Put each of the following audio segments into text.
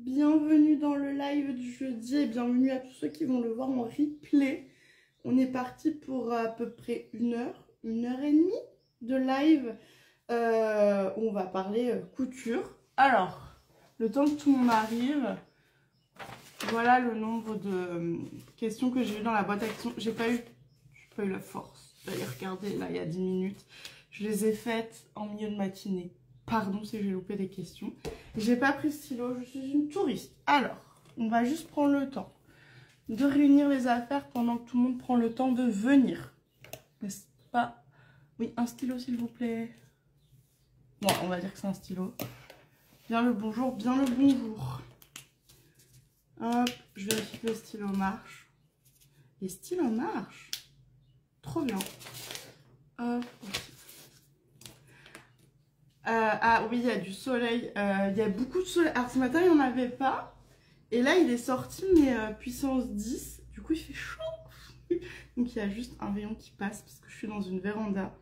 bienvenue dans le live du jeudi et bienvenue à tous ceux qui vont le voir en replay. On est parti pour à peu près une heure et demie de live où on va parler couture. Alors, le temps que tout le monde arrive, voilà le nombre de questions que j'ai eu dans la boîte à questions. J'ai pas eu la force d'aller regarder là il y a 10 minutes. Je les ai faites en milieu de matinée. Pardon si j'ai loupé des questions. J'ai pas pris de stylo, je suis une touriste. Alors, on va juste prendre le temps de réunir les affaires pendant que tout le monde prend le temps de venir. N'est-ce pas? Oui, un stylo s'il vous plaît. Bon, on va dire que c'est un stylo. Bien le bonjour, bien le bonjour. Hop, je vérifie que le stylo marche. Les stylos marchent. Trop bien. Hop, ok. Ah oui, il y a du soleil, il y a beaucoup de soleil. Alors ce matin, il n'y en avait pas. Et là, il est sorti, mais puissance 10. Du coup, il fait chaud. Donc, il y a juste un rayon qui passe parce que je suis dans une véranda.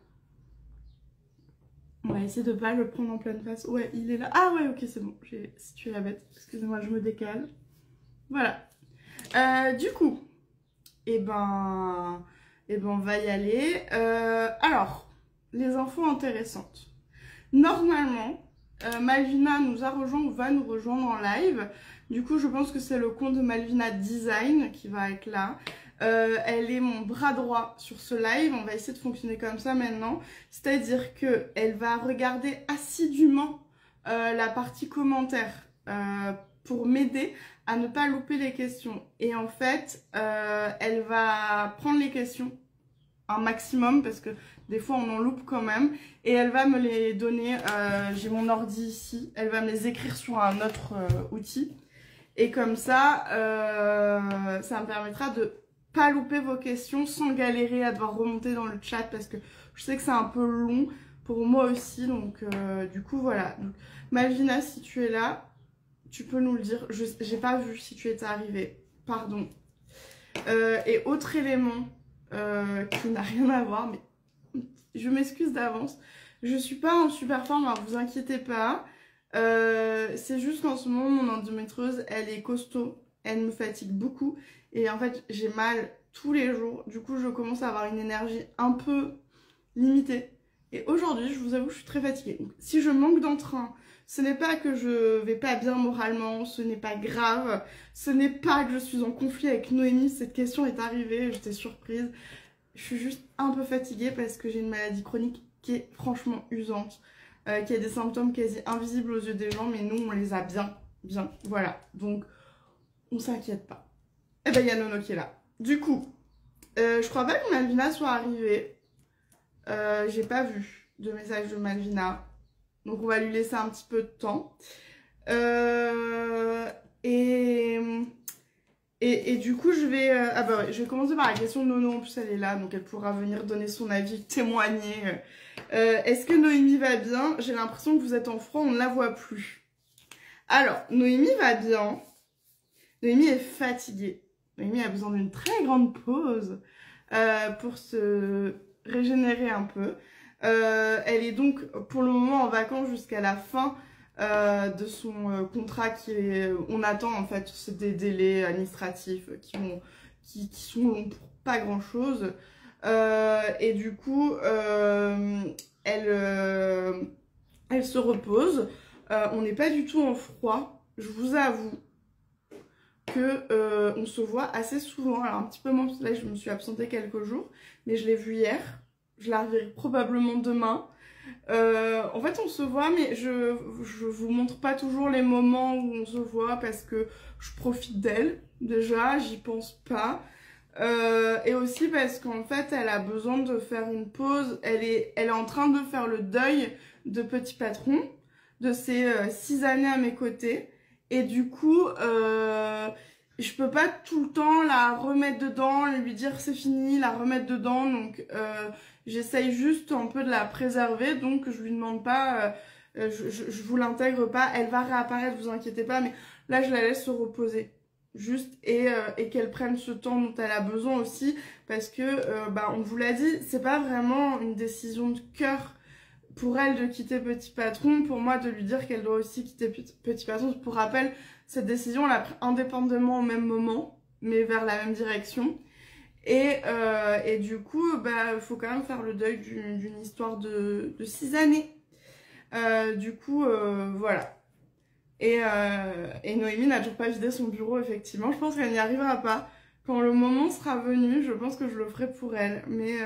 On va essayer de ne pas le prendre en pleine face. Ouais, il est là. Ah ouais, ok, c'est bon. J'ai situé la bête. Excusez-moi, je me décale. Voilà. Du coup, on va y aller. Alors, les infos intéressantes. Normalement, Malvina nous a rejoint ou va nous rejoindre en live. Du coup, je pense que c'est le compte de Malvina Design qui va être là. Elle est mon bras droit sur ce live. On va essayer de fonctionner comme ça maintenant. C'est-à-dire qu'elle va regarder assidûment la partie commentaires pour m'aider à ne pas louper les questions. Et en fait, elle va prendre les questions un maximum parce que des fois on en loupe quand même et elle va me les donner, j'ai mon ordi ici, elle va me les écrire sur un autre outil et comme ça ça me permettra de pas louper vos questions sans galérer à devoir remonter dans le chat parce que je sais que c'est un peu long pour moi aussi donc du coup voilà. Donc, Malvina, si tu es là tu peux nous le dire, j'ai pas vu si tu étais arrivée, pardon. Et autre élément qui n'a rien à voir, mais je m'excuse d'avance. Je suis pas en super forme, alors vous inquiétez pas. C'est juste qu'en ce moment, mon endométriose, elle est costaud. Elle me fatigue beaucoup. Et en fait, j'ai mal tous les jours. Du coup, je commence à avoir une énergie un peu limitée. Et aujourd'hui, je vous avoue, je suis très fatiguée. Donc, si je manque d'entrain, ce n'est pas que je vais pas bien moralement, ce n'est pas grave, ce n'est pas que je suis en conflit avec Noémie, cette question est arrivée, j'étais surprise. Je suis juste un peu fatiguée parce que j'ai une maladie chronique qui est franchement usante, qui a des symptômes quasi invisibles aux yeux des gens, mais nous on les a bien, voilà. Donc on s'inquiète pas. Et ben il y a Nono qui est là. Du coup, je crois pas que Malvina soit arrivée. J'ai pas vu de message de Malvina. Donc on va lui laisser un petit peu de temps. Et du coup, je vais je vais commencer par la question de Nono. En plus, elle est là, donc elle pourra venir donner son avis, témoigner. Est-ce que Noémie va bien? J'ai l'impression que vous êtes en froid, on ne la voit plus. Alors, Noémie va bien. Noémie est fatiguée. Noémie a besoin d'une très grande pause pour se régénérer un peu. Elle est donc pour le moment en vacances jusqu'à la fin de son contrat on attend en fait, c'est des délais administratifs qui sont longs pour pas grand chose et du coup elle se repose. On n'est pas du tout en froid, je vous avoue que on se voit assez souvent, alors un petit peu moins, là je me suis absentée quelques jours, mais je l'ai vue hier, je la reverrai probablement demain. En fait on se voit, mais je vous montre pas toujours les moments où on se voit parce que je profite d'elle, déjà, j'y pense pas. Et aussi parce qu'en fait elle a besoin de faire une pause, elle est en train de faire le deuil de Petit Patron, de ses 6 années à mes côtés. Et du coup, je peux pas tout le temps la remettre dedans, lui dire c'est fini, la remettre dedans. Donc, j'essaye juste un peu de la préserver. Donc, je lui demande pas, je vous l'intègre pas. Elle va réapparaître, vous inquiétez pas. Mais là, je la laisse se reposer. Juste, et qu'elle prenne ce temps dont elle a besoin aussi. Parce que, on vous l'a dit, c'est pas vraiment une décision de cœur pour elle de quitter Petit Patron, pour moi de lui dire qu'elle doit aussi quitter Petit Patron. Pour rappel, cette décision, on l'a prise indépendamment au même moment, mais vers la même direction. Et du coup, bah, faut quand même faire le deuil d'une histoire de 6 années. Du coup, voilà. Et Noémie n'a toujours pas vidé son bureau, effectivement. Je pense qu'elle n'y arrivera pas. Quand le moment sera venu, je pense que je le ferai pour elle. Mais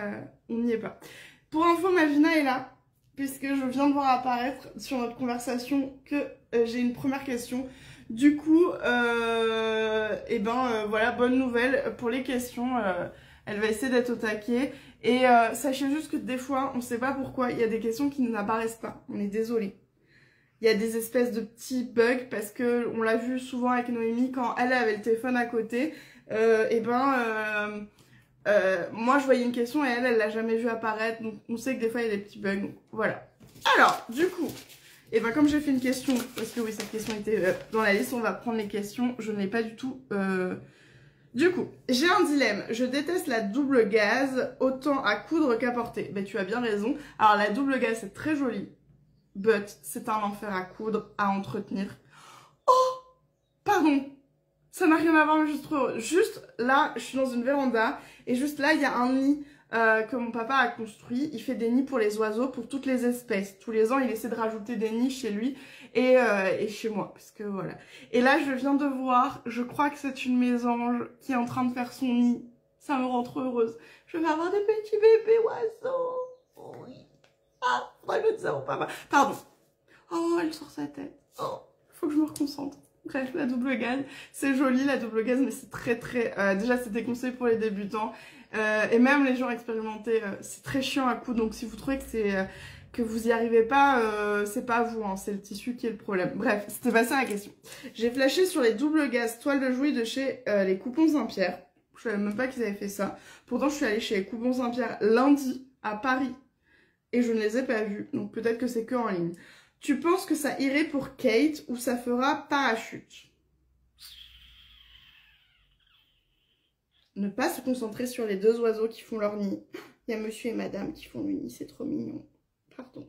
on n'y est pas. Pour info, Malvina est là. Puisque je viens de voir apparaître sur notre conversation que j'ai une première question. Du coup, voilà, bonne nouvelle pour les questions. Elle va essayer d'être au taquet. Et sachez juste que des fois, on ne sait pas pourquoi, il y a des questions qui n'apparaissent pas. On est désolé. Il y a des espèces de petits bugs parce que on l'a vu souvent avec Noémie quand elle avait le téléphone à côté. Moi je voyais une question et elle l'a jamais vue apparaître. Donc on sait que des fois il y a des petits bugs. Donc voilà. Alors du coup, comme j'ai fait une question, parce que oui cette question était dans la liste, on va prendre les questions. Je ne l'ai pas du tout. Du coup, j'ai un dilemme. Je déteste la double gaze autant à coudre qu'à porter. Ben tu as bien raison. Alors la double gaze c'est très joli. But, c'est un enfer à coudre, à entretenir. Oh, pardon, ça n'a rien à voir, mais je suis trop heureuse. Juste là, je suis dans une véranda, et juste là, il y a un nid que mon papa a construit. Il fait des nids pour les oiseaux, pour toutes les espèces. Tous les ans, il essaie de rajouter des nids chez lui et chez moi, parce que voilà. Et là, je viens de voir, je crois que c'est une mésange qui est en train de faire son nid. Ça me rend trop heureuse. Je vais avoir des petits bébés oiseaux. Oui. Ah, faudrait que je dise ça au papa. Pardon. Oh, elle sort sa tête. Oh, faut que je me reconcentre. Bref, la double gaze, c'est joli la double gaze, mais c'est très déjà, c'est déconseillé pour les débutants. Et même les gens expérimentés, c'est très chiant à coudre. Donc si vous trouvez que que vous y arrivez pas, c'est pas vous, hein, c'est le tissu qui est le problème. Bref, c'était pas ça la question. J'ai flashé sur les double gazes toiles de Jouy de chez les Coupons Saint-Pierre. Je savais même pas qu'ils avaient fait ça. Pourtant, je suis allée chez les Coupons Saint-Pierre lundi à Paris. Et je ne les ai pas vus, donc peut-être que c'est que en ligne. Tu penses que ça irait pour Kate ou ça fera parachute? Ne pas se concentrer sur les deux oiseaux qui font leur nid. Il y a monsieur et madame qui font le nid, c'est trop mignon. Pardon.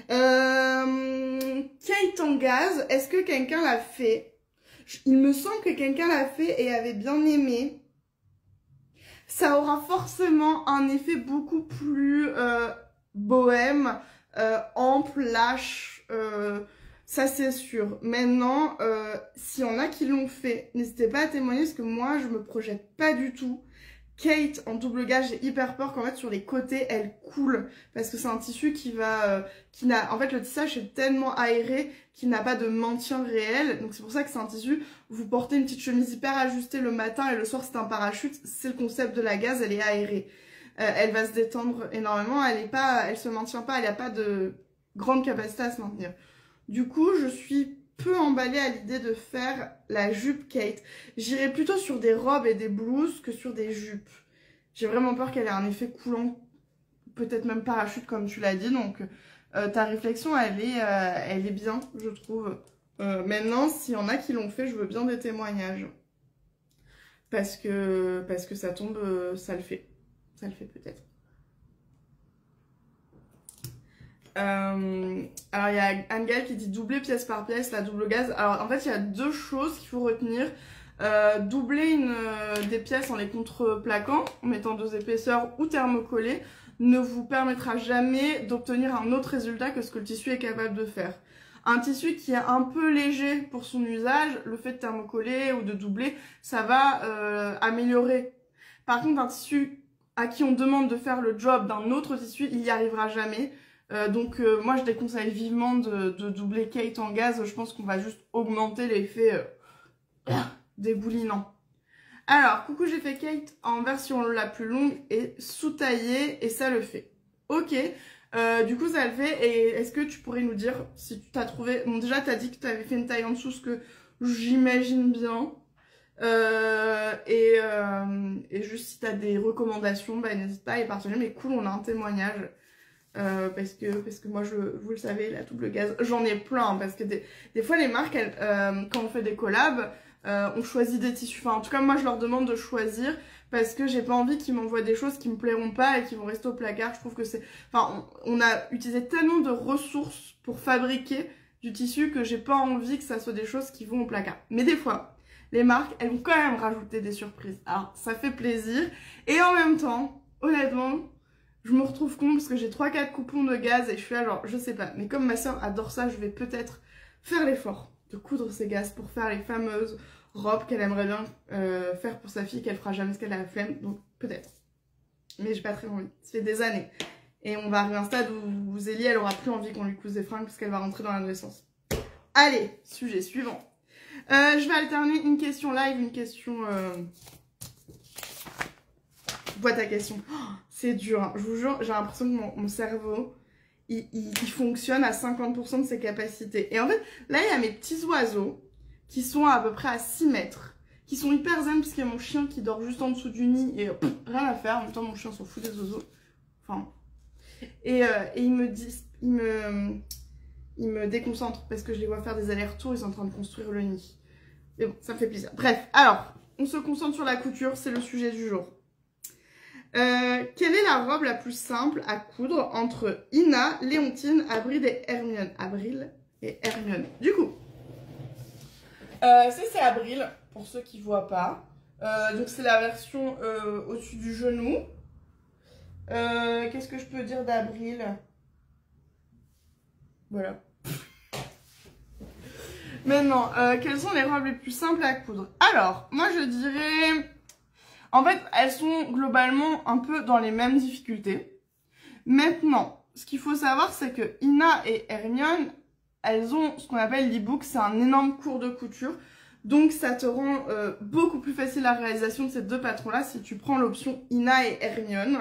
Kate en gaz, est-ce que quelqu'un l'a fait? Il me semble que quelqu'un l'a fait et avait bien aimé. Ça aura forcément un effet beaucoup plus... bohème, ample, lâche, ça c'est sûr. Maintenant, s'il y en a qui l'ont fait, n'hésitez pas à témoigner parce que moi je me projette pas du tout. Kate en double gage, j'ai hyper peur qu'en fait sur les côtés elle coule parce que c'est un tissu qui va, en fait le tissage est tellement aéré qu'il n'a pas de maintien réel. Donc c'est pour ça que c'est un tissu. Vous portez une petite chemise hyper ajustée le matin et le soir c'est un parachute. C'est le concept de la gaze, elle est aérée. Elle va se détendre énormément, elle se maintient pas, elle n'a pas de grande capacité à se maintenir. Du coup, je suis peu emballée à l'idée de faire la jupe Kate. J'irai plutôt sur des robes et des blouses que sur des jupes. J'ai vraiment peur qu'elle ait un effet coulant, peut-être même parachute comme tu l'as dit, donc ta réflexion elle est bien, je trouve. Maintenant, s'il y en a qui l'ont fait, je veux bien des témoignages. Parce que ça tombe, ça le fait. Ça le fait peut-être. Alors il y a Anne-Gaëlle qui dit doubler pièce par pièce la double gaze. Alors en fait il y a deux choses qu'il faut retenir. Doubler des pièces en les contreplaquant, en mettant 2 épaisseurs ou thermocollées, ne vous permettra jamais d'obtenir un autre résultat que ce que le tissu est capable de faire. Un tissu qui est un peu léger pour son usage, le fait de thermocoller ou de doubler, ça va améliorer. Par contre un tissu à qui on demande de faire le job d'un autre tissu, il n'y arrivera jamais. Moi je déconseille vivement de doubler Kate en gaze. Je pense qu'on va juste augmenter l'effet déboulinant. Alors, coucou, j'ai fait Kate en version la plus longue et sous-taillée et ça le fait. Ok, du coup ça le fait. Et est-ce que tu pourrais nous dire si tu t'as trouvé... Bon déjà tu as dit que tu avais fait une taille en dessous, ce que j'imagine bien. Et juste si tu as des recommandations, bah, n'hésite pas à les partager. Mais cool, on a un témoignage. Parce que moi, vous le savez, la double gaze, j'en ai plein. Parce que des fois, les marques, quand on fait des collabs, on choisit des tissus. Enfin, en tout cas, moi, je leur demande de choisir parce que j'ai pas envie qu'ils m'envoient des choses qui me plairont pas et qui vont rester au placard. Je trouve que c'est... Enfin, on a utilisé tellement de ressources pour fabriquer du tissu que j'ai pas envie que ça soit des choses qui vont au placard. Mais des fois, les marques, elles vont quand même rajouter des surprises. Alors, ça fait plaisir. Et en même temps, honnêtement, je me retrouve con parce que j'ai 3-4 coupons de gaz et je suis là genre, je sais pas. Mais comme ma soeur adore ça, je vais peut-être faire l'effort de coudre ces gaz pour faire les fameuses robes qu'elle aimerait bien faire pour sa fille, qu'elle fera jamais parce qu'elle a la flemme. Donc, peut-être. Mais j'ai pas très envie. Ça fait des années. Et on va arriver à un stade où Zélie, elle aura plus envie qu'on lui couse des fringues parce qu'elle va rentrer dans l'adolescence. Allez, sujet suivant. Je vais alterner une question live, une question... boîte à questions. Oh, c'est dur, hein. Je vous jure, j'ai l'impression que mon cerveau, il fonctionne à 50% de ses capacités. Et en fait, là, il y a mes petits oiseaux qui sont à peu près à 6 mètres, qui sont hyper zen parce qu'il y a mon chien qui dort juste en dessous du nid et rien à faire. En même temps, mon chien s'en fout des oiseaux. Enfin... Et ils me disent, ils me déconcentrent parce que je les vois faire des allers-retours, ils sont en train de construire le nid. Mais bon, ça me fait plaisir. Bref, alors, on se concentre sur la couture, c'est le sujet du jour. Quelle est la robe la plus simple à coudre entre Ina, Léontine, Abril et Hermione? Abril et Hermione. Du coup, c'est Abril, pour ceux qui ne voient pas. Donc c'est la version au-dessus du genou. Qu'est-ce que je peux dire d'Abril? Voilà. Maintenant, quelles sont les robes les plus simples à coudre? Alors, moi je dirais... En fait, elles sont globalement un peu dans les mêmes difficultés. Maintenant, ce qu'il faut savoir, c'est que Ina et Hermione, elles ont ce qu'on appelle l'e-book. C'est un énorme cours de couture. Donc, ça te rend beaucoup plus facile la réalisation de ces deux patrons-là si tu prends l'option Ina et Hermione.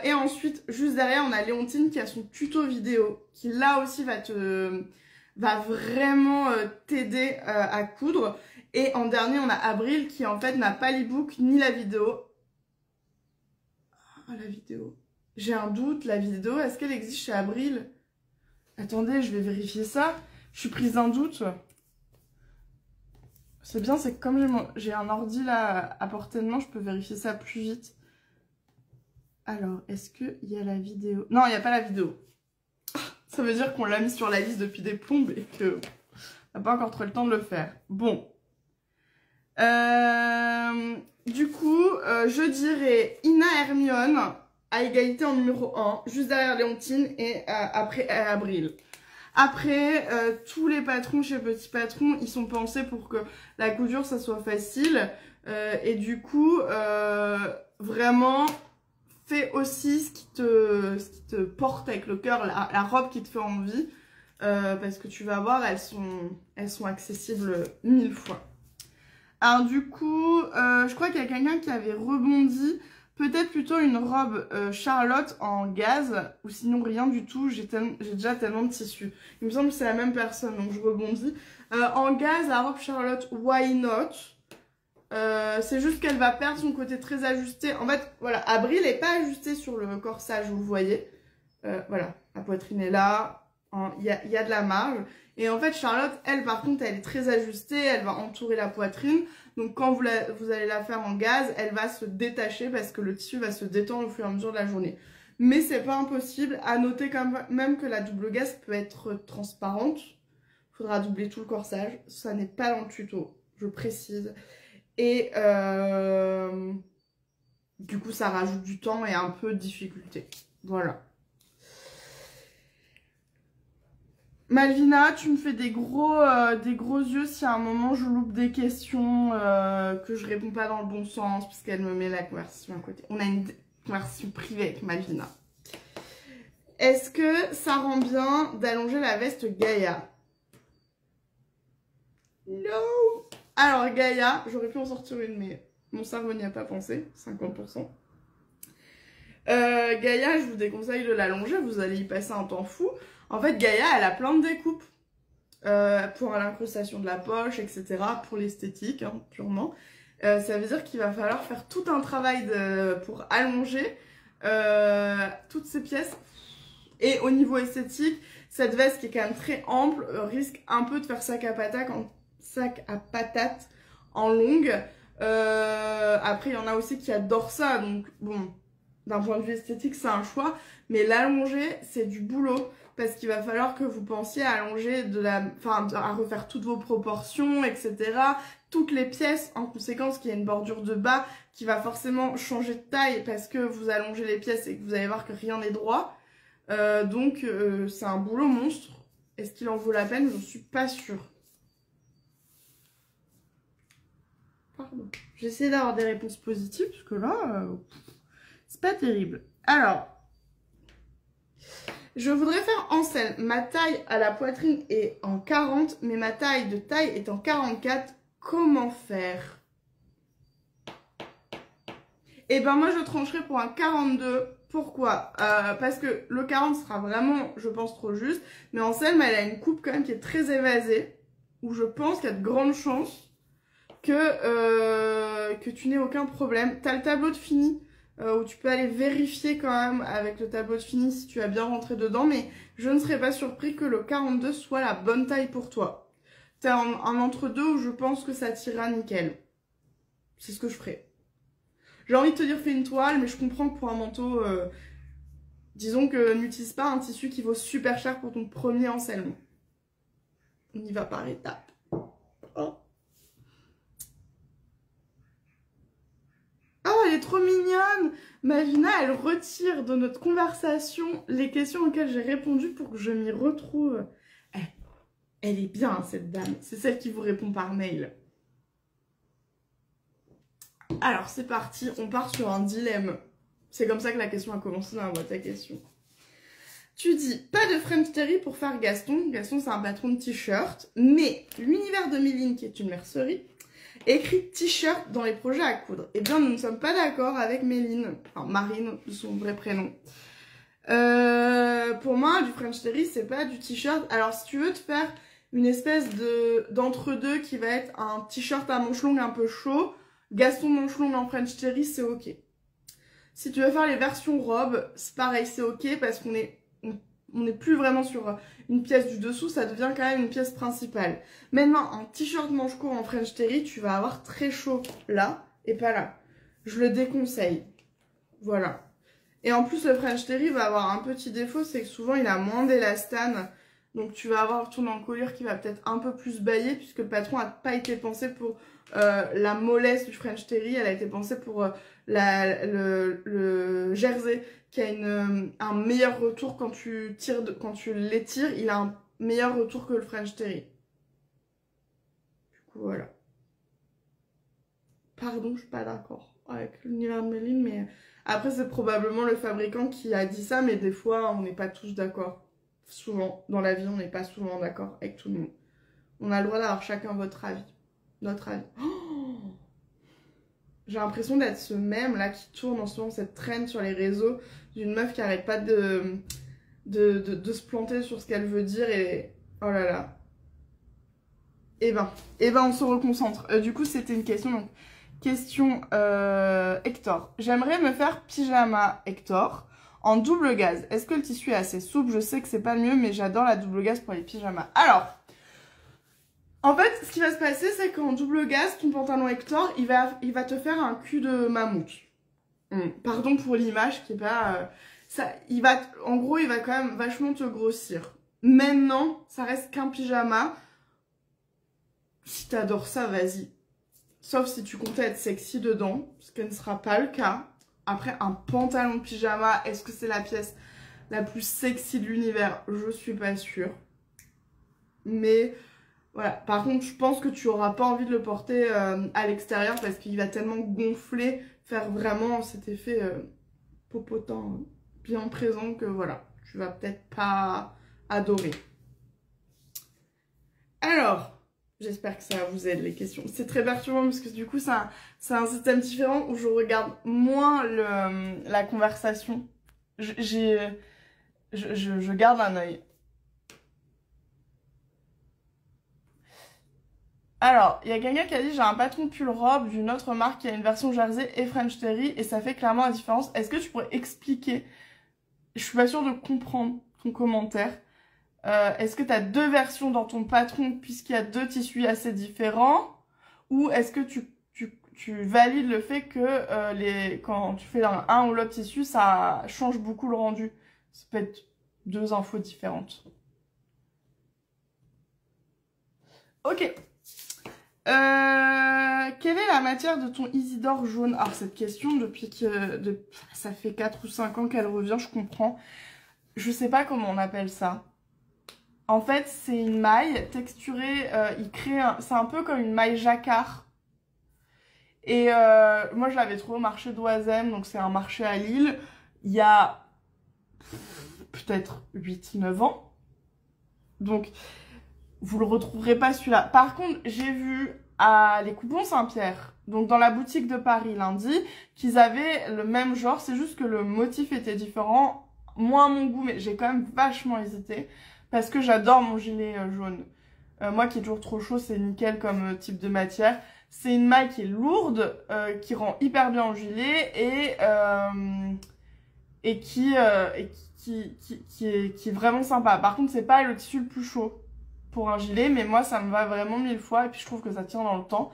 Et ensuite, juste derrière, on a Léontine qui a son tuto vidéo, qui là aussi va vraiment t'aider à coudre. Et en dernier, on a Abril qui en fait n'a pas l'e-book ni la vidéo. Ah, la vidéo. J'ai un doute, la vidéo, est-ce qu'elle existe chez Abril? Attendez, je vais vérifier ça. Je suis prise d'un doute. C'est bien, c'est que comme j'ai un ordi là à portée de main, je peux vérifier ça plus vite. Alors, est-ce qu'il y a la vidéo? Non, il n'y a pas la vidéo. Ça veut dire qu'on l'a mis sur la liste depuis des plombes et qu'on n'a pas encore trop le temps de le faire. Bon. Du coup, je dirais Ina Hermione à égalité en numéro 1, juste derrière Léontine et après Abril. Après, tous les patrons chez Petit Patron, ils sont pensés pour que la couture, ça soit facile. Et du coup, vraiment... Fais aussi ce qui te porte avec le cœur, la robe qui te fait envie, parce que tu vas voir, elles sont accessibles 1000 fois. Alors du coup, je crois qu'il y a quelqu'un qui avait rebondi, peut-être plutôt une robe Charlotte en gaz, ou sinon rien du tout, j'ai déjà tellement de tissus. Il me semble que c'est la même personne, donc je rebondis. En gaz, la robe Charlotte, why not? C'est juste qu'elle va perdre son côté très ajusté. En fait, voilà, Abril n'est pas ajusté sur le corsage, vous le voyez. Voilà, la poitrine est là, il y a de la marge. Et en fait, Charlotte, elle, par contre, elle est très ajustée, elle va entourer la poitrine. Donc, quand vous allez la faire en gaz, elle va se détacher parce que le tissu va se détendre au fur et à mesure de la journée. Mais c'est pas impossible. À noter quand même que la double gaz peut être transparente. Il faudra doubler tout le corsage. Ça n'est pas dans le tuto, je précise. Et du coup, ça rajoute du temps et un peu de difficulté. Voilà. Malvina, tu me fais des gros yeux si à un moment je loupe des questions, que je réponds pas dans le bon sens, parce qu'elle me met la conversation à côté. On a une conversation privée avec Malvina. Est-ce que ça rend bien d'allonger la veste Gaïa? Non. Alors Gaïa, j'aurais pu en sortir une, mais mon cerveau n'y a pas pensé, 50%. Gaïa, je vous déconseille de l'allonger, vous allez y passer un temps fou. En fait, Gaïa, elle a plein de découpes pour l'incrustation de la poche, etc. Pour l'esthétique, hein, purement. Ça veut dire qu'il va falloir faire tout un travail pour allonger toutes ces pièces. Et au niveau esthétique, cette veste qui est quand même très ample risque un peu de faire sac à patates sac à patates en longue. Après, il y en a aussi qui adorent ça, donc bon, d'un point de vue esthétique, c'est un choix. Mais l'allonger, c'est du boulot, parce qu'il va falloir que vous pensiez à allonger à refaire toutes vos proportions, etc. Toutes les pièces, en conséquence, qu'il y a une bordure de bas qui va forcément changer de taille parce que vous allongez les pièces et que vous allez voir que rien n'est droit. Donc, c'est un boulot monstre. Est-ce qu'il en vaut la peine? Je suis pas sûre. Pardon. J'essaie d'avoir des réponses positives, parce que là, c'est pas terrible. Alors, je voudrais faire en selle. Ma taille à la poitrine est en 40, mais ma taille de taille est en 44. Comment faire? Eh ben moi, je trancherai pour un 42. Pourquoi? Parce que le 40 sera vraiment, je pense, trop juste. Mais en selle, elle a une coupe quand même qui est très évasée, où je pense qu'il y a de grandes chances que tu n'aies aucun problème. Tu as le tableau de fini où tu peux aller vérifier quand même avec le tableau de fini si tu as bien rentré dedans, mais je ne serais pas surpris que le 42 soit la bonne taille pour toi. Tu as un entre-deux où je pense que ça t'ira nickel. C'est ce que je ferai. J'ai envie de te dire fais une toile, mais je comprends que pour un manteau, disons que n'utilise pas un tissu qui vaut super cher pour ton premier encellement. On y va par étapes. Oh. Oh, elle est trop mignonne! Mavina, elle retire de notre conversation les questions auxquelles j'ai répondu pour que je m'y retrouve. Elle est bien, hein, cette dame. C'est celle qui vous répond par mail. Alors, c'est parti. On part sur un dilemme. C'est comme ça que la question a commencé dans la boîte à questions. Tu dis, pas de French Terry pour faire Gaston. Gaston, c'est un patron de t-shirt. Mais l'univers de Méline, qui est une mercerie, écrit t-shirt dans les projets à coudre. Eh bien, nous ne sommes pas d'accord avec Méline, enfin Marine, de son vrai prénom. Pour moi, du French Terry, c'est pas du t-shirt. Alors, si tu veux te faire une espèce d'entre-deux qui va être un t-shirt à manches longues un peu chaud, Gaston manches longues en French Terry, c'est ok. Si tu veux faire les versions robes, c'est pareil, c'est ok parce qu'on n'est plus vraiment sur une pièce du dessous, ça devient quand même une pièce principale. Maintenant, un t-shirt manche court en French Terry, tu vas avoir très chaud là et pas là. Je le déconseille. Voilà. Et en plus, le French Terry va avoir un petit défaut, c'est que souvent il a moins d'élastane. Donc tu vas avoir ton encolure qui va peut-être un peu plus bailler puisque le patron n'a pas été pensé pour la mollesse du French Terry, elle a été pensée pour le jersey qui a un meilleur retour quand tu l'étires, il a un meilleur retour que le French Terry. Du coup, voilà. Pardon, je suis pas d'accord avec l'univers de Méline, mais après, c'est probablement le fabricant qui a dit ça, mais des fois, on n'est pas tous d'accord. Souvent, dans la vie, on n'est pas souvent d'accord avec tout le monde. On a le droit d'avoir chacun votre avis. Notre avis. Oh, j'ai l'impression d'être ce mème là qui tourne en ce moment, cette traîne sur les réseaux d'une meuf qui arrête pas de se planter sur ce qu'elle veut dire et oh là là. Eh ben on se reconcentre. Du coup, c'était une question. Donc, question Hector. J'aimerais me faire pyjama Hector en double gaze. Est-ce que le tissu est assez souple? Je sais que c'est pas le mieux, mais j'adore la double gaze pour les pyjamas. Alors, en fait, ce qui va se passer, c'est qu'en double gaze, ton pantalon Hector, il va te faire un cul de mammouth. Pardon pour l'image qui est pas... en gros, il va quand même vachement te grossir. Maintenant, ça reste qu'un pyjama. Si t'adores ça, vas-y. Sauf si tu comptes être sexy dedans, ce qui ne sera pas le cas. Après, un pantalon de pyjama, est-ce que c'est la pièce la plus sexy de l'univers? Je suis pas sûre. Mais voilà. Par contre, je pense que tu n'auras pas envie de le porter à l'extérieur parce qu'il va tellement gonfler, faire vraiment cet effet popotant bien présent que voilà, tu vas peut-être pas adorer. Alors... J'espère que ça vous aide les questions. C'est très perturbant parce que du coup c'est un système différent où je regarde moins la conversation. Je garde un œil. Alors, il y a quelqu'un qui a dit j'ai un patron de pull robe d'une autre marque qui a une version jersey et French Terry et ça fait clairement la différence. Est-ce que tu pourrais expliquer? Je suis pas sûre de comprendre ton commentaire. Est-ce que tu as deux versions dans ton patron puisqu'il y a deux tissus assez différents? Ou est-ce que tu valides le fait que quand tu fais un ou l'autre tissu, ça change beaucoup le rendu? Ça peut être deux infos différentes. Ok. Quelle est la matière de ton Isidore jaune? Alors cette question, ça fait 4 ou 5 ans qu'elle revient, je comprends. Je sais pas comment on appelle ça. En fait, c'est une maille texturée, c'est un peu comme une maille jacquard. Et moi, je l'avais trouvé au marché d'Oisem, donc c'est un marché à Lille, il y a peut-être 8-9 ans. Donc, vous le retrouverez pas celui-là. Par contre, j'ai vu à les Coupons Saint-Pierre, donc dans la boutique de Paris lundi, qu'ils avaient le même genre, c'est juste que le motif était différent, moins à mon goût, mais j'ai quand même vachement hésité, parce que j'adore mon gilet jaune. Moi qui est toujours trop chaud, c'est nickel comme type de matière. C'est une maille qui est lourde, qui rend hyper bien en gilet et qui est vraiment sympa. Par contre, c'est pas le tissu le plus chaud pour un gilet, mais moi ça me va vraiment 1000 fois et puis je trouve que ça tient dans le temps.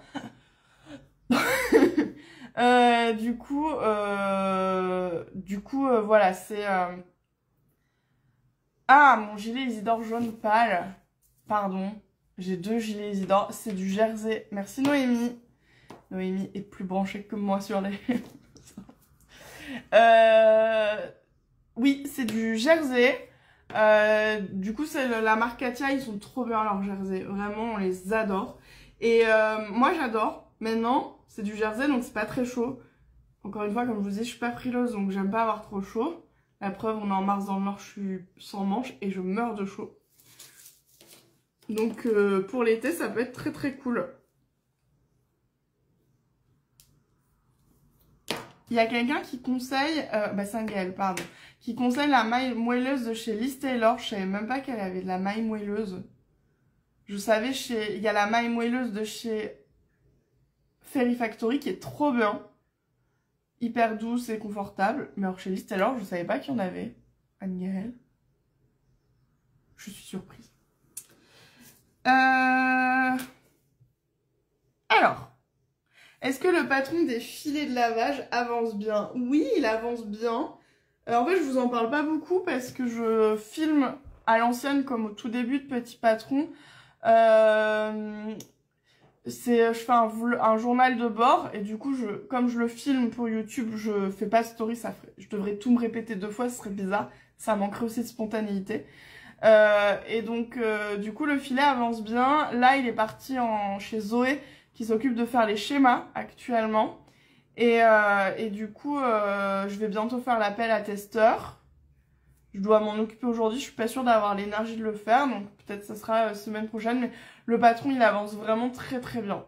Voilà, c'est... Ah, mon gilet Isidore jaune pâle. Pardon, j'ai deux gilets Isidore, c'est du jersey. Merci Noémie. Noémie est plus branchée que moi sur les... Oui, c'est du jersey. Du coup, c'est la marque Katia, ils sont trop bien leurs jerseys. Vraiment, on les adore. Et moi, j'adore. Maintenant, c'est du jersey, donc c'est pas très chaud. Encore une fois, comme je vous dis, je suis pas frileuse, donc j'aime pas avoir trop chaud. La preuve, on est en mars dans le Nord, je suis sans manches et je meurs de chaud. Donc, pour l'été, ça peut être très très cool. Il y a quelqu'un qui conseille, c'est un Gaël, pardon, qui conseille la maille moelleuse de chez Liz Taylor. Je savais même pas qu'elle avait de la maille moelleuse. Je savais il y a la maille moelleuse de chez Fairy Factory qui est trop bien. Hyper douce et confortable. Mais alors chez Liz Taylor, je savais pas qu'il y en avait. Anne-Gaëlle. Je suis surprise. Alors. Est-ce que le patron des filets de lavage avance bien? Oui, il avance bien. En fait, je vous en parle pas beaucoup parce que je filme à l'ancienne comme au tout début de Petit Patron. Je fais un journal de bord et du coup, comme je le filme pour YouTube, je fais pas de story. Je devrais tout me répéter 2 fois, ce serait bizarre. Ça manquerait aussi de spontanéité. Et donc, du coup, le filet avance bien. Là, il est parti chez Zoé, qui s'occupe de faire les schémas actuellement. Et du coup, je vais bientôt faire l'appel à testeur. Je dois m'en occuper aujourd'hui, je suis pas sûre d'avoir l'énergie de le faire, donc peut-être ça sera semaine prochaine, mais le patron, il avance vraiment très très bien.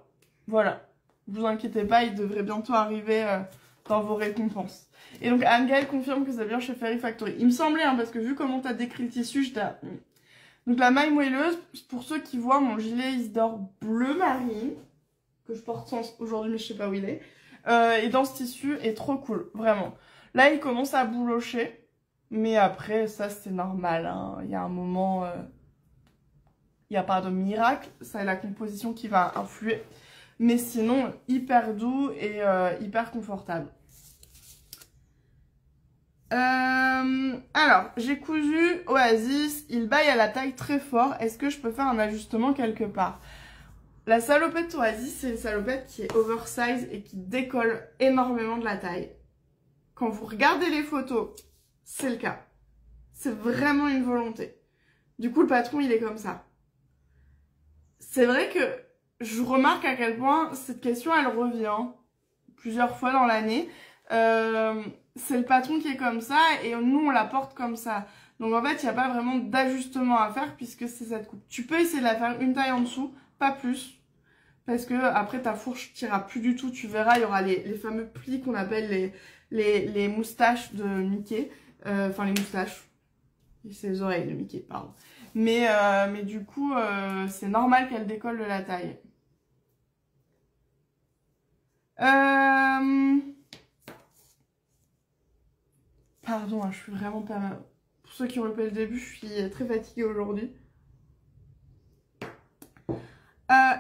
Voilà, vous inquiétez pas, il devrait bientôt arriver dans vos récompenses. Et donc Anne-Gaëlle confirme que c'est bien chez Fairy Factory. Il me semblait, hein, parce que vu comment t'as décrit le tissu, j'étais... Donc la maille moelleuse, pour ceux qui voient mon gilet Isidore bleu marine, que je porte aujourd'hui, mais je sais pas où il est. Et dans ce tissu est trop cool, vraiment. Là, il commence à boulocher, mais après, ça, c'est normal. Hein. Il y a un moment, il n'y a pas de miracle. C'est la composition qui va influer. Mais sinon, hyper doux et hyper confortable. Alors, j'ai cousu Oasis. Il baille à la taille très fort. Est-ce que je peux faire un ajustement quelque part? La salopette Oasis, c'est une salopette qui est oversize et qui décolle énormément de la taille. Quand vous regardez les photos, c'est le cas. C'est vraiment une volonté. Du coup, le patron, il est comme ça. C'est vrai que je remarque à quel point cette question, elle revient plusieurs fois dans l'année. C'est le patron qui est comme ça et nous, on la porte comme ça. Donc en fait, il n'y a pas vraiment d'ajustement à faire puisque c'est cette coupe. Tu peux essayer de la faire une taille en dessous, pas plus. Parce que après ta fourche t'ira plus du tout, tu verras, il y aura les fameux plis qu'on appelle les moustaches de Mickey. Enfin les moustaches, c'est les oreilles de Mickey, pardon. Mais du coup, c'est normal qu'elle décolle de la taille. Pardon, hein, je suis vraiment pas... Pour ceux qui ont loupé le début, je suis très fatiguée aujourd'hui.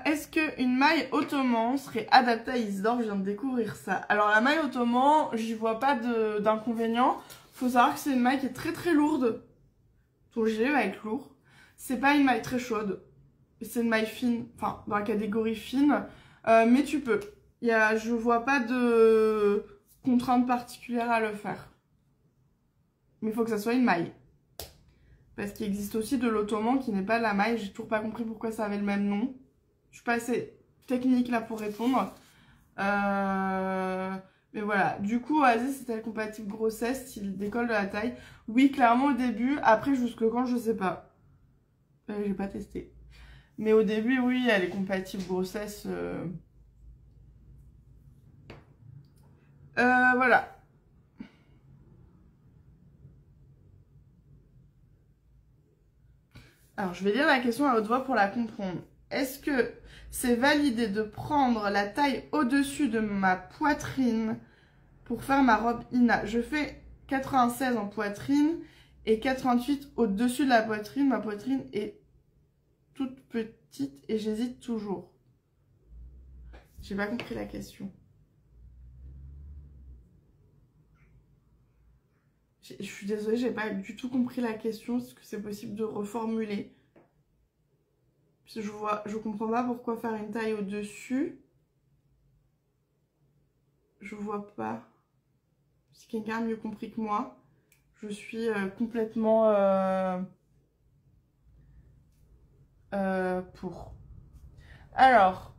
Est-ce qu'une maille ottoman serait adaptée à Isidore? Je viens de découvrir ça. Alors la maille ottoman, j'y vois pas d'inconvénient. Faut savoir que c'est une maille qui est très très lourde. Ton gilet va être lourd. C'est pas une maille très chaude. C'est une maille fine, enfin dans la catégorie fine. Mais tu peux. Je vois pas de contrainte particulière à le faire. Mais il faut que ça soit une maille. Parce qu'il existe aussi de l'ottoman qui n'est pas de la maille. J'ai toujours pas compris pourquoi ça avait le même nom. Je suis pas assez technique là pour répondre. Mais voilà. Du coup, Oasis, c'est-elle compatible grossesse, style décolle de la taille? Oui, clairement au début. Après, jusque quand, je sais pas. J'ai pas testé. Mais au début, oui, elle est compatible grossesse. Voilà. Alors, je vais lire la question à haute voix pour la comprendre. Est-ce que c'est validé de prendre la taille au-dessus de ma poitrine pour faire ma robe Ina? Je fais 96 en poitrine et 88 au-dessus de la poitrine. Ma poitrine est toute petite et j'hésite toujours. J'ai pas compris la question. Je suis désolée, j'ai pas du tout compris la question. Est-ce que c'est possible de reformuler? Je comprends pas pourquoi faire une taille au-dessus. Je vois pas. Si quelqu'un a mieux compris que moi, je suis complètement pour. Alors,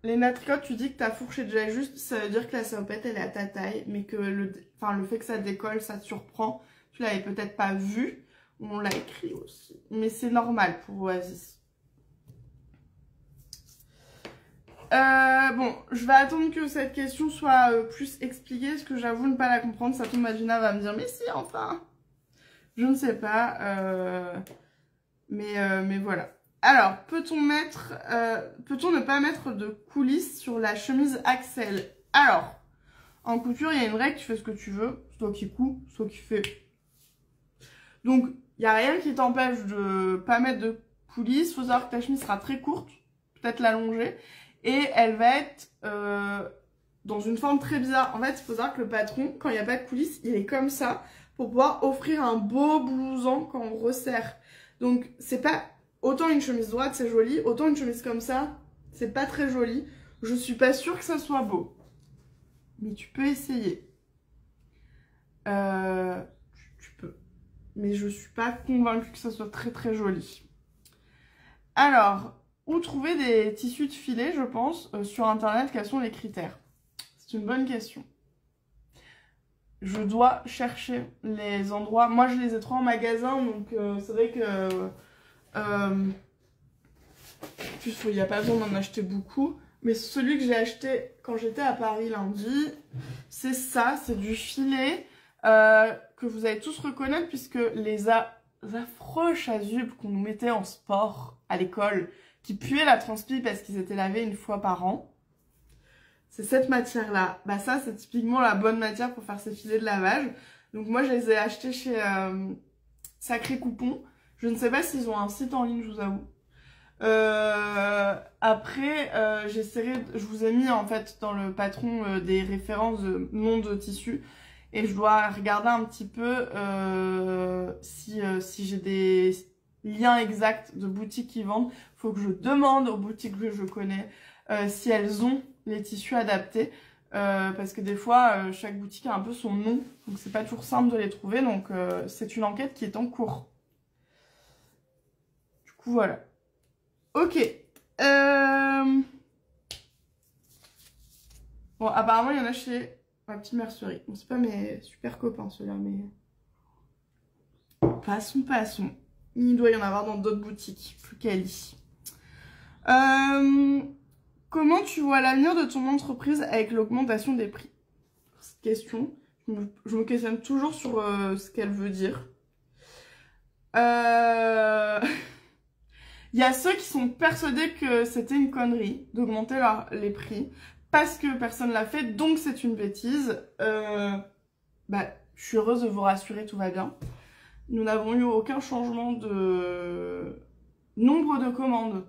les natricotes, tu dis que ta fourche est déjà juste, ça veut dire que la salopette elle est à ta taille, mais que le fait que ça décolle, ça te surprend. Tu l'avais peut-être pas vu, on l'a écrit aussi. Mais c'est normal pour Oasis. Bon, je vais attendre que cette question soit plus expliquée, parce que j'avoue ne pas la comprendre. Ça tombe, Madina va me dire, mais si, enfin. Je ne sais pas, mais voilà. Alors, peut-on ne pas mettre de coulisses sur la chemise Axel? Alors, en couture, il y a une règle, tu fais ce que tu veux. C'est toi qui couds, c'est toi qui fais. Donc, il n'y a rien qui t'empêche de pas mettre de coulisses. Il faut savoir que ta chemise sera très courte, peut-être l'allonger. Et elle va être dans une forme très bizarre. En fait, il faut savoir que le patron, quand il n'y a pas de coulisses, il est comme ça pour pouvoir offrir un beau blouson quand on resserre. Donc, c'est pas autant une chemise droite, c'est joli, autant une chemise comme ça, c'est pas très joli. Je suis pas sûre que ça soit beau. Mais tu peux essayer. Tu peux. Mais je suis pas convaincue que ça soit très très joli. Alors, où trouver des tissus de filet, je pense, sur internet, quels sont les critères? C'est une bonne question. Je dois chercher les endroits. Moi, je les ai trop en magasin, donc c'est vrai que... en plus, il n'y a pas besoin d'en acheter beaucoup. Mais celui que j'ai acheté quand j'étais à Paris lundi, c'est ça, c'est du filet que vous allez tous reconnaître, puisque les affreux chasubles qu'on nous mettait en sport à l'école, qui puaient la transpi parce qu'ils étaient lavés une fois par an, c'est cette matière-là. Bah ça, c'est typiquement la bonne matière pour faire ces filets de lavage. Donc moi, je les ai achetés chez Sacré Coupon. Je ne sais pas s'ils ont un site en ligne, je vous avoue. Après, je vous ai mis en fait dans le patron des références de noms de tissus. Et je dois regarder un petit peu si j'ai des liens exacts de boutiques qui vendent. Faut que je demande aux boutiques que je connais si elles ont les tissus adaptés. Parce que des fois, chaque boutique a un peu son nom. Donc c'est pas toujours simple de les trouver. Donc c'est une enquête qui est en cours. Du coup, voilà. Ok. Bon, apparemment, il y en a chez ma petite mercerie. Bon, c'est pas mes super copains, ceux-là, mais... Passons. Il doit y en avoir dans d'autres boutiques, plus quali. Comment tu vois l'avenir de ton entreprise avec l'augmentation des prix? Cette question, je me questionne toujours sur ce qu'elle veut dire. Il y a ceux qui sont persuadés que c'était une connerie d'augmenter les prix parce que personne l'a fait, donc c'est une bêtise. Je suis heureuse de vous rassurer, tout va bien. Nous n'avons eu aucun changement de nombre de commandes.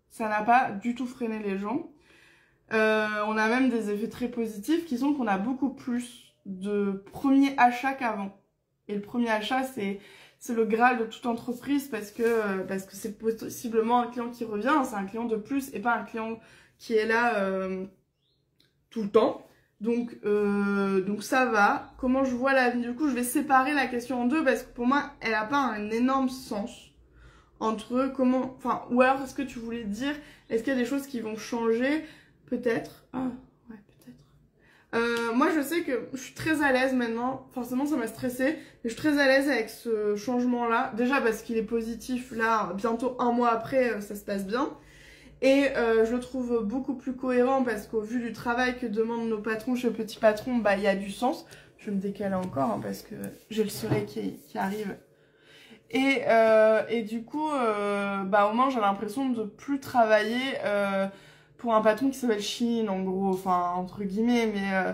Ça n'a pas du tout freiné les gens. On a même des effets très positifs qui sont qu'on a beaucoup plus de premiers achats qu'avant. Et le premier achat, c'est le graal de toute entreprise parce que c'est possiblement un client qui revient, c'est un client de plus et pas un client qui est là tout le temps. Donc ça va. Comment je vois l'avenir? Du coup, je vais séparer la question en deux parce que pour moi, elle n'a pas un énorme sens entre comment... Enfin, ou alors, est-ce que tu voulais dire, est-ce qu'il y a des choses qui vont changer? Peut-être. Ah, ouais, peut-être. Moi, je sais que je suis très à l'aise maintenant. Forcément, ça m'a stressée. Mais je suis très à l'aise avec ce changement-là. Déjà parce qu'il est positif. Là, bientôt un mois après, ça se passe bien. Et je le trouve beaucoup plus cohérent parce qu'au vu du travail que demandent nos patrons chez Petit Patron, bah il y a du sens. Je vais me décaler encore hein, parce que j'ai le soleil qui arrive. Et du coup, bah au moins j'ai l'impression de plus travailler pour un patron qui s'appelle Chine en gros, enfin entre guillemets, mais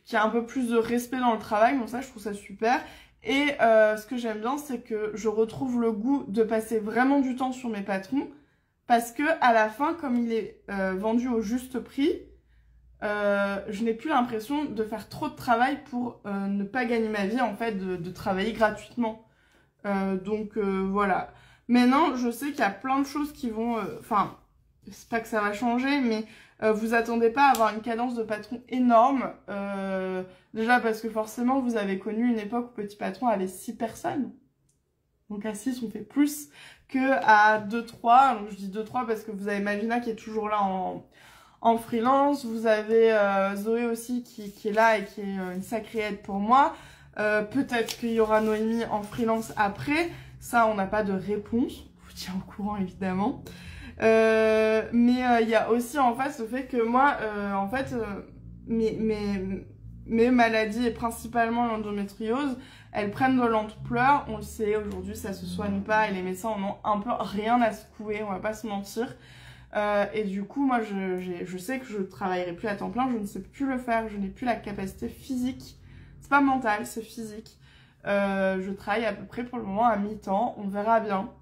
qui a un peu plus de respect dans le travail. Donc ça, je trouve ça super. Et ce que j'aime bien, c'est que je retrouve le goût de passer vraiment du temps sur mes patrons. Parce que à la fin, comme il est vendu au juste prix, je n'ai plus l'impression de faire trop de travail pour ne pas gagner ma vie, en fait, de travailler gratuitement. Voilà. Maintenant, je sais qu'il y a plein de choses qui vont... Enfin, c'est pas que ça va changer, mais vous attendez pas à avoir une cadence de patron énorme. Déjà parce que forcément, vous avez connu une époque où Petit Patron avait 6 personnes. Donc à 6, on fait plus que à 2-3. Donc je dis 2-3 parce que vous avez Malvina qui est toujours là en freelance. Vous avez Zoé aussi qui est là et qui est une sacrée aide pour moi. Peut-être qu'il y aura Noémie en freelance après. Ça, on n'a pas de réponse. Je vous tiens au courant évidemment. Mais il y a aussi en face le fait que moi, en fait, mes maladies et principalement l'endométriose, elles prennent de l'ampleur, on le sait, aujourd'hui ça se soigne pas et les médecins en ont un peu rien à secouer, on va pas se mentir. Et du coup, moi je sais que je travaillerai plus à temps plein, je ne sais plus le faire, je n'ai plus la capacité physique. C'est pas mental, c'est physique. Je travaille à peu près pour le moment à mi-temps, on verra bien.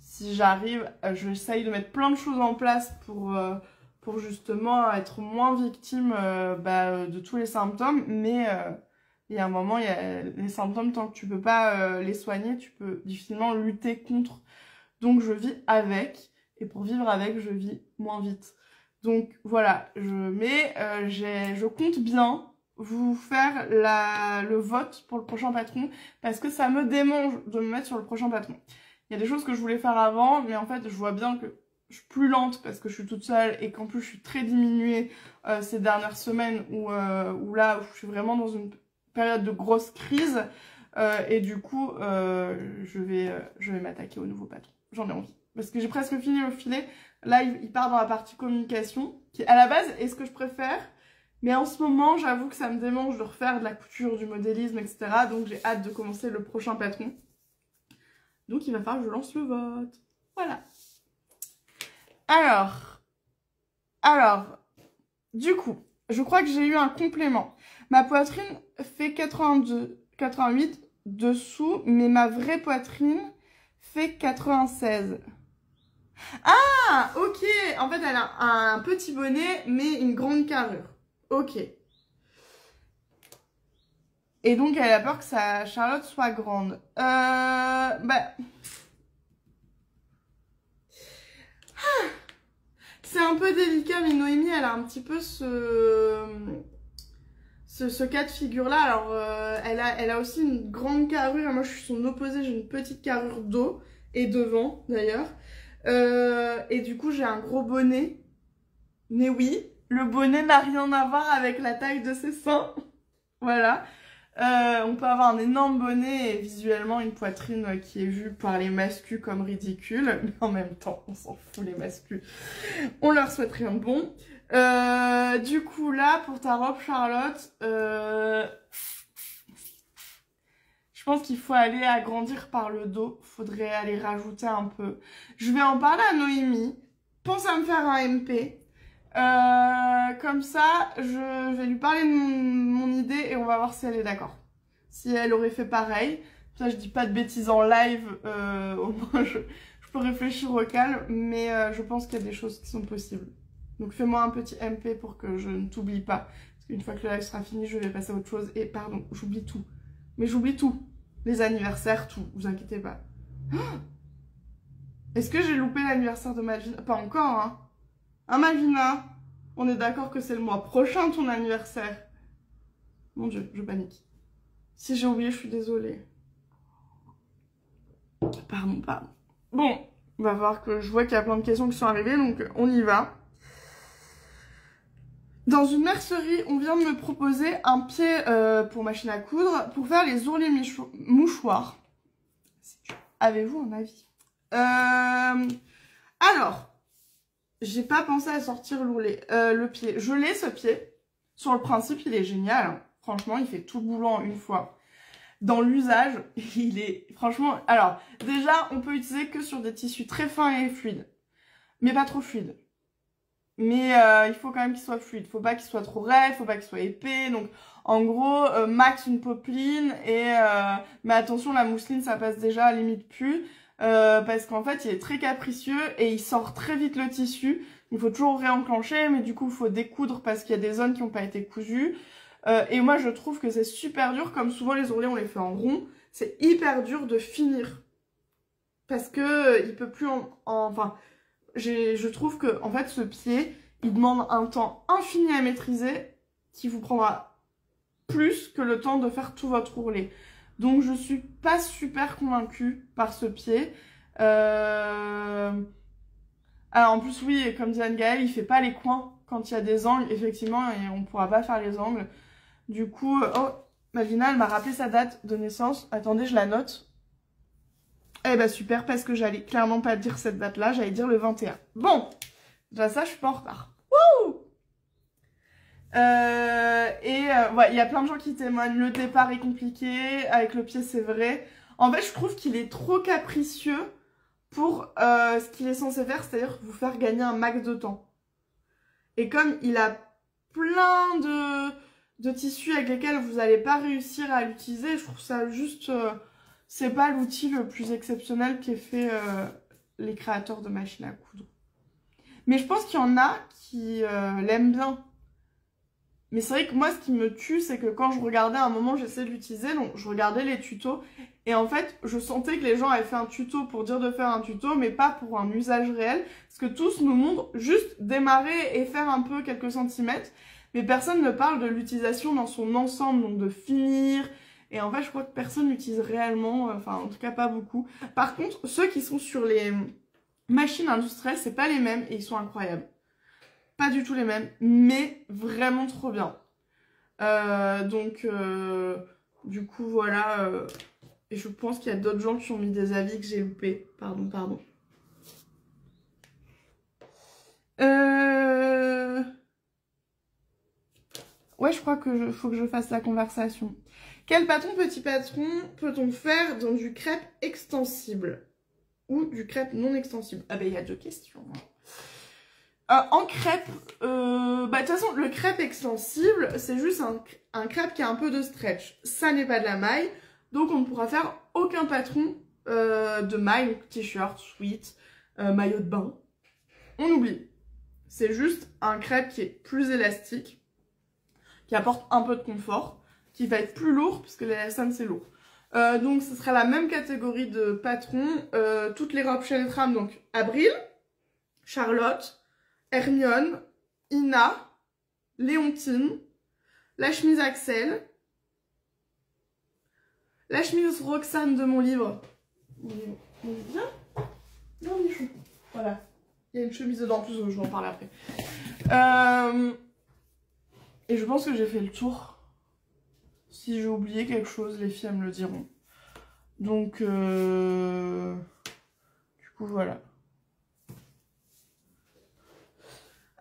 Si j'arrive, j'essaye de mettre plein de choses en place pour justement être moins victime de tous les symptômes, mais il y a un moment, il y a les symptômes, tant que tu peux pas les soigner, tu peux difficilement lutter contre. Donc je vis avec, et pour vivre avec, je vis moins vite. Donc voilà, je compte bien vous faire le vote pour le prochain patron, parce que ça me démange de me mettre sur le prochain patron. Il y a des choses que je voulais faire avant, mais en fait, je vois bien que je suis plus lente parce que je suis toute seule et qu'en plus, je suis très diminuée ces dernières semaines où là, où je suis vraiment dans une période de grosse crise. Et du coup, je vais m'attaquer au nouveau patron. J'en ai envie. Parce que j'ai presque fini le filet. Là, il part dans la partie communication, qui à la base est ce que je préfère. Mais en ce moment, j'avoue que ça me démange de refaire de la couture, du modélisme, etc. Donc j'ai hâte de commencer le prochain patron. Donc il va falloir que je lance le vote. Voilà. Alors, du coup, je crois que j'ai eu un complément. Ma poitrine fait 88 dessous, mais ma vraie poitrine fait 96. Ah, ok. En fait, elle a un petit bonnet, mais une grande carrure. Ok. Et donc, elle a peur que sa Charlotte soit grande. C'est un peu délicat, mais Noémie, elle a un petit peu ce cas de figure-là. Alors, elle a aussi une grande carrure. Moi, je suis son opposé. J'ai une petite carrure dos et devant, d'ailleurs. Et du coup, j'ai un gros bonnet. Mais oui, le bonnet n'a rien à voir avec la taille de ses seins. Voilà. On peut avoir un énorme bonnet et visuellement une poitrine qui est vue par les mascus comme ridicule, mais en même temps on s'en fout les mascus, on leur souhaite rien de bon. Du coup là pour ta robe Charlotte, je pense qu'il faut aller agrandir par le dos, faudrait aller rajouter un peu. Je vais en parler à Noémie, pense à me faire un MP. Comme ça, je vais lui parler de mon idée et on va voir si elle est d'accord. Si elle aurait fait pareil. Ça, je dis pas de bêtises en live, au moins je peux réfléchir au calme, mais je pense qu'il y a des choses qui sont possibles. Donc fais-moi un petit MP pour que je ne t'oublie pas. Parce qu'une fois que le live sera fini, je vais passer à autre chose. Et pardon, j'oublie tout. Mais j'oublie tout. Les anniversaires, tout. Vous inquiétez pas. Est-ce que j'ai loupé l'anniversaire de Malvina? Pas encore, hein. Hein, Malvina? On est d'accord que c'est le mois prochain ton anniversaire. Mon Dieu, je panique. Si j'ai oublié, je suis désolée. Pardon. Bon, on va voir que je vois qu'il y a plein de questions qui sont arrivées, donc on y va. Dans une mercerie, on vient de me proposer un pied pour machine à coudre pour faire les ourlets mouchoirs. Avez-vous un avis? Alors, j'ai pas pensé à sortir le pied. Je l'ai ce pied. Sur le principe, il est génial. Franchement, il fait tout le boulot en une fois. Dans l'usage, il est... Franchement... Alors, déjà, on peut utiliser que sur des tissus très fins et fluides. Mais pas trop fluides. Mais il faut quand même qu'il soit fluide. Faut pas qu'il soit trop raide, faut pas qu'il soit épais. Donc, en gros, max une popeline. Mais attention, la mousseline, ça passe déjà à limite plus. Parce qu'en fait, il est très capricieux et il sort très vite le tissu. Il faut toujours réenclencher, mais du coup, il faut découdre parce qu'il y a des zones qui n'ont pas été cousues. Et moi, je trouve que c'est super dur, comme souvent les ourlets, on les fait en rond. C'est hyper dur de finir. Parce que il peut plus enfin, je trouve que, en fait, ce pied, il demande un temps infini à maîtriser qui vous prendra plus que le temps de faire tout votre ourlet. Donc, je suis pas super convaincue par ce pied. Alors, en plus, oui, comme dit Anne-Gaëlle, il fait pas les coins quand il y a des angles, effectivement, et on pourra pas faire les angles. Du coup, oh, Malvina, elle m'a rappelé sa date de naissance. Attendez, je la note. Eh ben super, parce que j'allais clairement pas dire cette date-là, j'allais dire le 21. Bon, déjà ça, je suis pas en retard. Wouh! Ouais, il y a plein de gens qui témoignent. Le départ est compliqué, avec le pied, c'est vrai. En fait, je trouve qu'il est trop capricieux pour ce qu'il est censé faire, c'est-à-dire vous faire gagner un max de temps. Et comme il a plein de tissus avec lesquels vous n'allez pas réussir à l'utiliser, je trouve ça juste... c'est pas l'outil le plus exceptionnel qu'aient fait les créateurs de machines à coudre. Mais je pense qu'il y en a qui l'aiment bien. Mais c'est vrai que moi, ce qui me tue, c'est que quand je regardais à un moment, j'essayais de l'utiliser, donc je regardais les tutos, et en fait, je sentais que les gens avaient fait un tuto pour dire de faire un tuto, mais pas pour un usage réel, parce que tous nous montrent juste démarrer et faire un peu quelques centimètres, mais personne ne parle de l'utilisation dans son ensemble, donc de finir, et en fait, je crois que personne l'utilise réellement, enfin, en tout cas, pas beaucoup. Par contre, ceux qui sont sur les machines industrielles, c'est pas les mêmes, et ils sont incroyables. Pas du tout les mêmes, mais vraiment trop bien. Du coup, voilà. Et je pense qu'il y a d'autres gens qui ont mis des avis que j'ai loupés. Pardon. Ouais, je crois que faut que je fasse la conversation. Quel patron, petit patron, peut-on faire dans du crêpe extensible ou du crêpe non extensible? Ah ben, il y a deux questions. En crêpe, de toute façon, le crêpe extensible, c'est juste un crêpe qui a un peu de stretch. Ça n'est pas de la maille, donc on ne pourra faire aucun patron de maille, donc t-shirt, sweat, maillot de bain. On oublie. C'est juste un crêpe qui est plus élastique, qui apporte un peu de confort, qui va être plus lourd, puisque l'élastane c'est lourd. Donc ce sera la même catégorie de patrons, toutes les robes chez les trams, donc Avril, Charlotte, Hermione, Ina, Léontine, la chemise Axel, la chemise Roxane de mon livre. Mon livre bien. Non, Michou. Voilà. Il y a une chemise dedans, en plus, je vais en parler après. Et je pense que j'ai fait le tour. Si j'ai oublié quelque chose, les filles elles me le diront. Donc, du coup, voilà.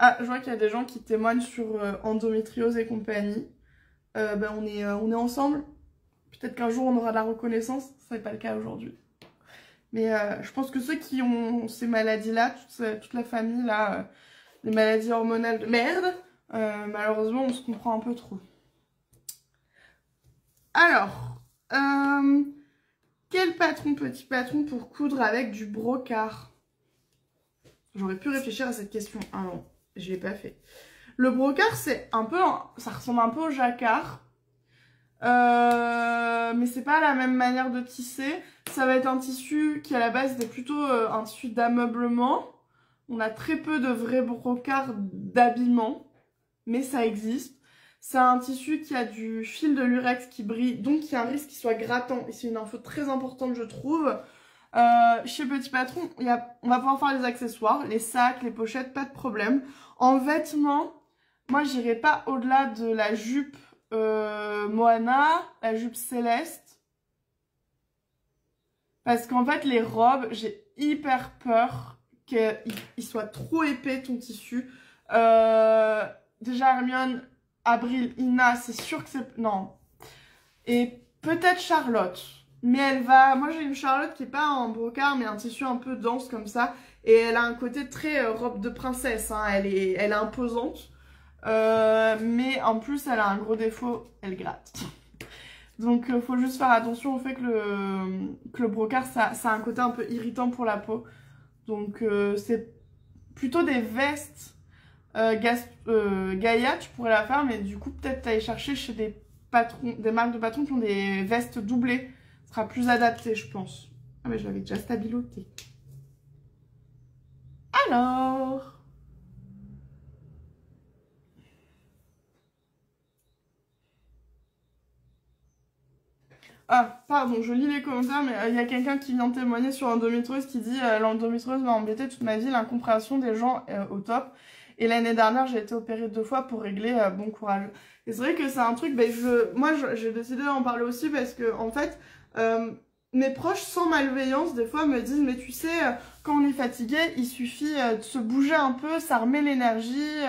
Ah, je vois qu'il y a des gens qui témoignent sur endométriose et compagnie. On est ensemble. Peut-être qu'un jour on aura de la reconnaissance. Ce n'est pas le cas aujourd'hui. Mais je pense que ceux qui ont ces maladies-là, toute la famille, là, les maladies hormonales de merde, malheureusement on se comprend un peu trop. Alors, Quel patron, petit patron pour coudre avec du brocart? J'aurais pu réfléchir à cette question. Ah non, je l'ai pas fait. Le brocart, c'est un peu, ça ressemble un peu au jacquard. Mais c'est pas la même manière de tisser. Ça va être un tissu qui à la base était plutôt un tissu d'ameublement. On a très peu de vrais brocarts d'habillement, mais ça existe. C'est un tissu qui a du fil de lurex qui brille, donc il y a un risque qu'il soit grattant. Et c'est une info très importante, je trouve. Chez Petit Patron, on va pouvoir faire les accessoires, les sacs, les pochettes, pas de problème. En vêtements, moi j'irai pas au-delà de la jupe Moana, la jupe Céleste. Parce qu'en fait, les robes, j'ai hyper peur qu'il soit trop épais ton tissu. Déjà, Hermione, Avril, Ina, c'est sûr que c'est... Non. Et peut-être Charlotte. Mais elle va... Moi, j'ai une Charlotte qui est pas en brocart, mais un tissu un peu dense comme ça. Et elle a un côté très robe de princesse. Hein. Elle est imposante. Mais en plus, elle a un gros défaut. Elle gratte. Donc, faut juste faire attention au fait que le brocart, ça a un côté un peu irritant pour la peau. Donc, c'est plutôt des vestes Gaïa, tu pourrais la faire, mais du coup, peut-être aller chercher chez des marques de patrons qui ont des vestes doublées. Ce sera plus adapté, je pense. Ah, mais je l'avais déjà stabiloté. Alors... Ah, pardon, je lis les commentaires, mais il y a quelqu'un qui vient témoigner sur l'endométriose qui dit l'endométriose m'a embêté toute ma vie, l'incompréhension des gens au top. Et l'année dernière, j'ai été opérée 2 fois pour régler, bon courage. Et c'est vrai que c'est un truc, ben, moi j'ai décidé d'en parler aussi parce que, en fait, mes proches, sans malveillance, des fois me disent, mais tu sais, quand on est fatigué, il suffit de se bouger un peu, ça remet l'énergie,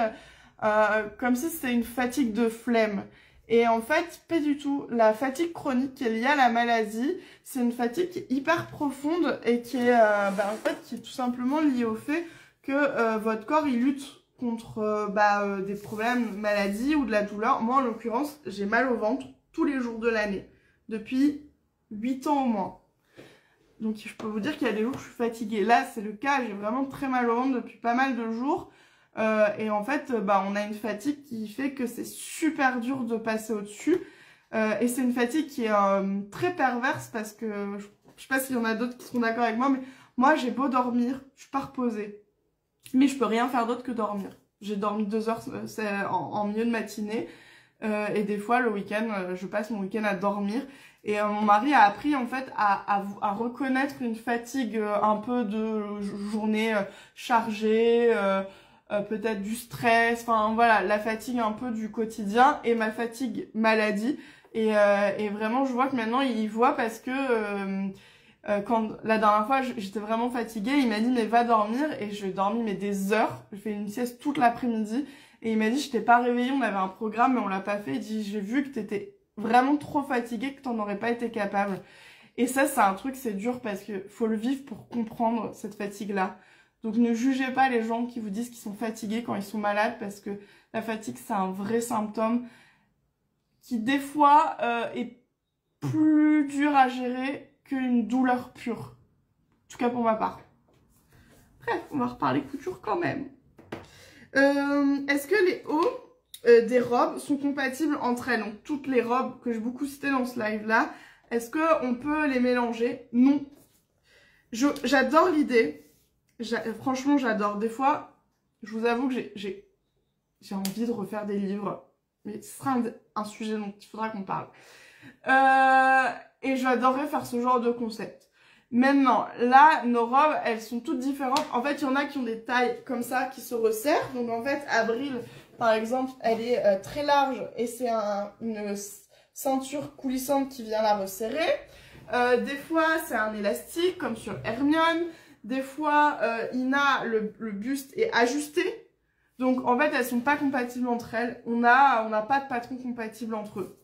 comme si c'était une fatigue de flemme. Et en fait, pas du tout. La fatigue chronique qui est liée à la maladie, c'est une fatigue qui est hyper profonde et qui est, en fait, qui est tout simplement liée au fait que votre corps, il lutte contre des problèmes, maladies ou de la douleur. Moi, en l'occurrence, j'ai mal au ventre tous les jours de l'année, depuis 8 ans au moins. Donc, je peux vous dire qu'il y a des jours où je suis fatiguée. Là, c'est le cas, j'ai vraiment très mal au ventre depuis pas mal de jours. Et en fait, on a une fatigue qui fait que c'est super dur de passer au-dessus. Et c'est une fatigue qui est très perverse parce que, je sais pas s'il y en a d'autres qui seront d'accord avec moi, mais moi, j'ai beau dormir, je suis pas reposée. Mais je peux rien faire d'autre que dormir. J'ai dormi 2 heures en milieu de matinée. Et des fois, le week-end, je passe mon week-end à dormir. Et mon mari a appris en fait à reconnaître une fatigue un peu de journée chargée, peut-être du stress, enfin voilà, la fatigue un peu du quotidien et ma fatigue maladie. Et vraiment, je vois que maintenant, il voit parce que quand la dernière fois, j'étais vraiment fatiguée, il m'a dit mais va dormir et j'ai dormi mais des heures. J'ai fait une sieste toute l'après-midi et il m'a dit je t'ai pas réveillée, on avait un programme mais on l'a pas fait. Il dit j'ai vu que t'étais vraiment trop fatiguée, que t'en aurais pas été capable. Et ça, c'est un truc, c'est dur parce que faut le vivre pour comprendre cette fatigue-là. Donc ne jugez pas les gens qui vous disent qu'ils sont fatigués quand ils sont malades parce que la fatigue, c'est un vrai symptôme qui des fois est plus dur à gérer qu'une douleur pure. En tout cas pour ma part. Bref, on va reparler couture quand même. Est-ce que les hauts des robes sont compatibles entre elles? Donc toutes les robes que j'ai beaucoup citées dans ce live-là, est-ce qu'on peut les mélanger? Non. J'adore l'idée. Franchement, j'adore. Des fois, je vous avoue que j'ai envie de refaire des livres. Mais ce sera un sujet dont il faudra qu'on parle. Et j'adorerais faire ce genre de concept. Maintenant, là, nos robes, elles sont toutes différentes. En fait, il y en a qui ont des tailles comme ça, qui se resserrent. Donc, en fait, Avril, par exemple, elle est très large et c'est une ceinture coulissante qui vient la resserrer. Des fois, c'est un élastique, comme sur Hermione. Des fois, Ina, le buste est ajusté. Donc, en fait, elles sont pas compatibles entre elles. On n'a pas de patron compatible entre eux.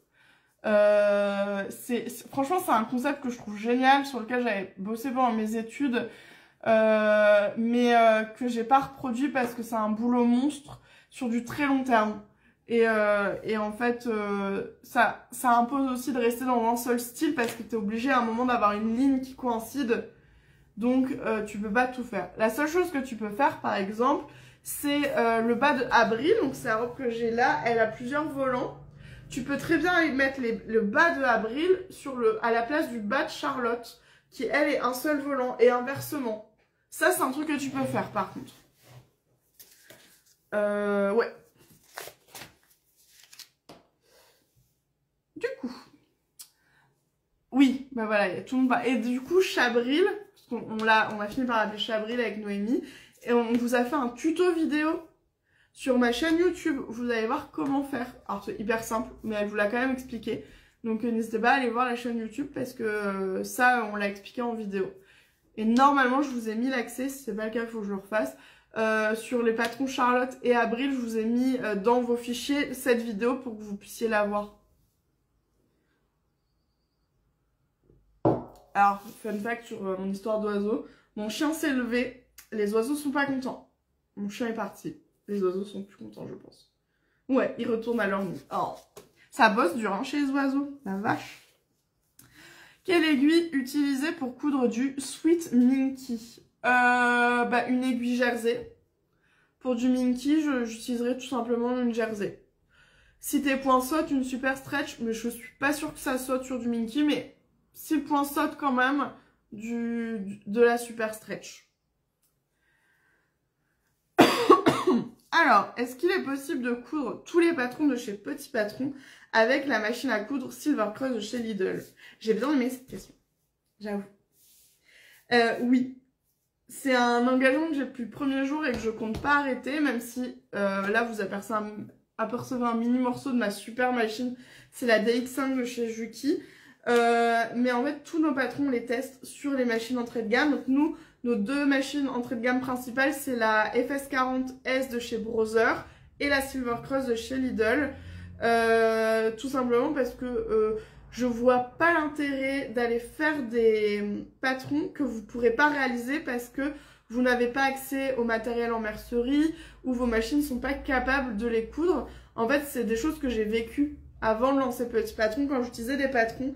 Franchement, c'est un concept que je trouve génial, sur lequel j'avais bossé pendant mes études, mais que j'ai pas reproduit parce que c'est un boulot monstre sur du très long terme. Et en fait, ça impose aussi de rester dans un seul style parce que tu es obligé à un moment d'avoir une ligne qui coïncide. Donc, tu peux pas tout faire. La seule chose que tu peux faire, par exemple, c'est le bas de Avril. Donc, c'est la robe que j'ai là. Elle a plusieurs volants. Tu peux très bien mettre le bas de Avril à la place du bas de Charlotte, qui, elle, est un seul volant. Et inversement. Ça, c'est un truc que tu peux faire, par contre. Ouais. Du coup. Oui, bah voilà, tout le monde va. Et du coup, Chabril, parce qu'on a fini par l'appeler Chabril avec Noémie, et on vous a fait un tuto vidéo sur ma chaîne YouTube. Vous allez voir comment faire. Alors, c'est hyper simple, mais elle vous l'a quand même expliqué. Donc, n'hésitez pas à aller voir la chaîne YouTube parce que ça, on l'a expliqué en vidéo. Et normalement, je vous ai mis l'accès. Si c'est pas le cas, il faut que je le refasse. Sur les patrons Charlotte et Avril, je vous ai mis dans vos fichiers cette vidéo pour que vous puissiez la voir. Alors, fun fact sur mon histoire d'oiseau. Mon chien s'est levé. Les oiseaux sont pas contents. Mon chien est parti. Les oiseaux sont plus contents, je pense. Ouais, ils retournent à leur nid. Oh, ça bosse dur hein, chez les oiseaux. La vache. Quelle aiguille utiliser pour coudre du Sweet Minky? Une aiguille jersey. Pour du Minky, j'utiliserai tout simplement une jersey. Si tes points sautent, une super stretch. Mais je suis pas sûre que ça saute sur du Minky, mais... si le point saute quand même, de la super stretch. Alors, est-ce qu'il est possible de coudre tous les patrons de chez Petit Patron avec la machine à coudre Silver Cross de chez Lidl? J'ai bien aimé cette question, j'avoue. Oui, c'est un engagement que j'ai depuis le premier jour et que je compte pas arrêter, même si là vous apercevez un mini morceau de ma super machine. C'est la DX5 de chez Juki. Mais en fait, tous nos patrons, on les teste sur les machines entrée de gamme. Donc nous, nos deux machines entrée de gamme principales, c'est la FS40S de chez Brother et la Silver Cross de chez Lidl. Tout simplement parce que je vois pas l'intérêt d'aller faire des patrons que vous pourrez pas réaliser parce que vous n'avez pas accès au matériel en mercerie ou vos machines sont pas capables de les coudre. En fait, c'est des choses que j'ai vécues avant de lancer Petit Patron quand j'utilisais des patrons.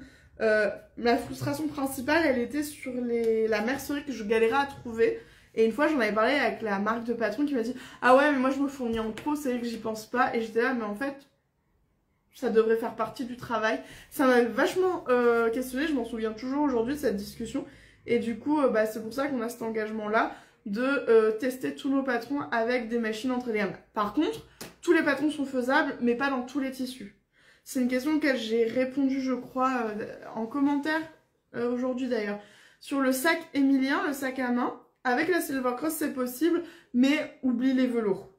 Ma frustration principale, elle était sur la mercerie que je galérais à trouver. Et une fois, j'en avais parlé avec la marque de patron qui m'a dit « Ah ouais, mais moi je me fournis en trop, c'est vrai que j'y pense pas. » Et j'étais là, mais en fait, ça devrait faire partie du travail. Ça m'a vachement questionné, je m'en souviens toujours aujourd'hui de cette discussion. Et du coup, c'est pour ça qu'on a cet engagement-là de tester tous nos patrons avec des machines entrée de gamme. Par contre, tous les patrons sont faisables, mais pas dans tous les tissus. C'est une question auquel j'ai répondu, je crois, en commentaire, aujourd'hui d'ailleurs. Sur le sac Emilien, le sac à main, avec la Silver Cross, c'est possible, mais oublie les velours.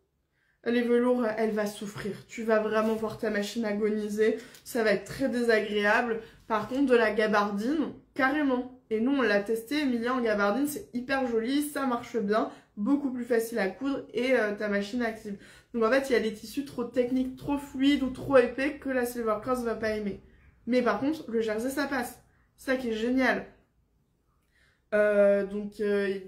Les velours, elle va souffrir. Tu vas vraiment voir ta machine agoniser. Ça va être très désagréable. Par contre, de la gabardine, carrément. Et nous, on l'a testé, Emilien en gabardine, c'est hyper joli, ça marche bien, beaucoup plus facile à coudre et ta machine est active. Donc en fait, il y a des tissus trop techniques, trop fluides ou trop épais que la Silver Cross va pas aimer. Mais par contre, le jersey, ça passe. C'est ça qui est génial. Il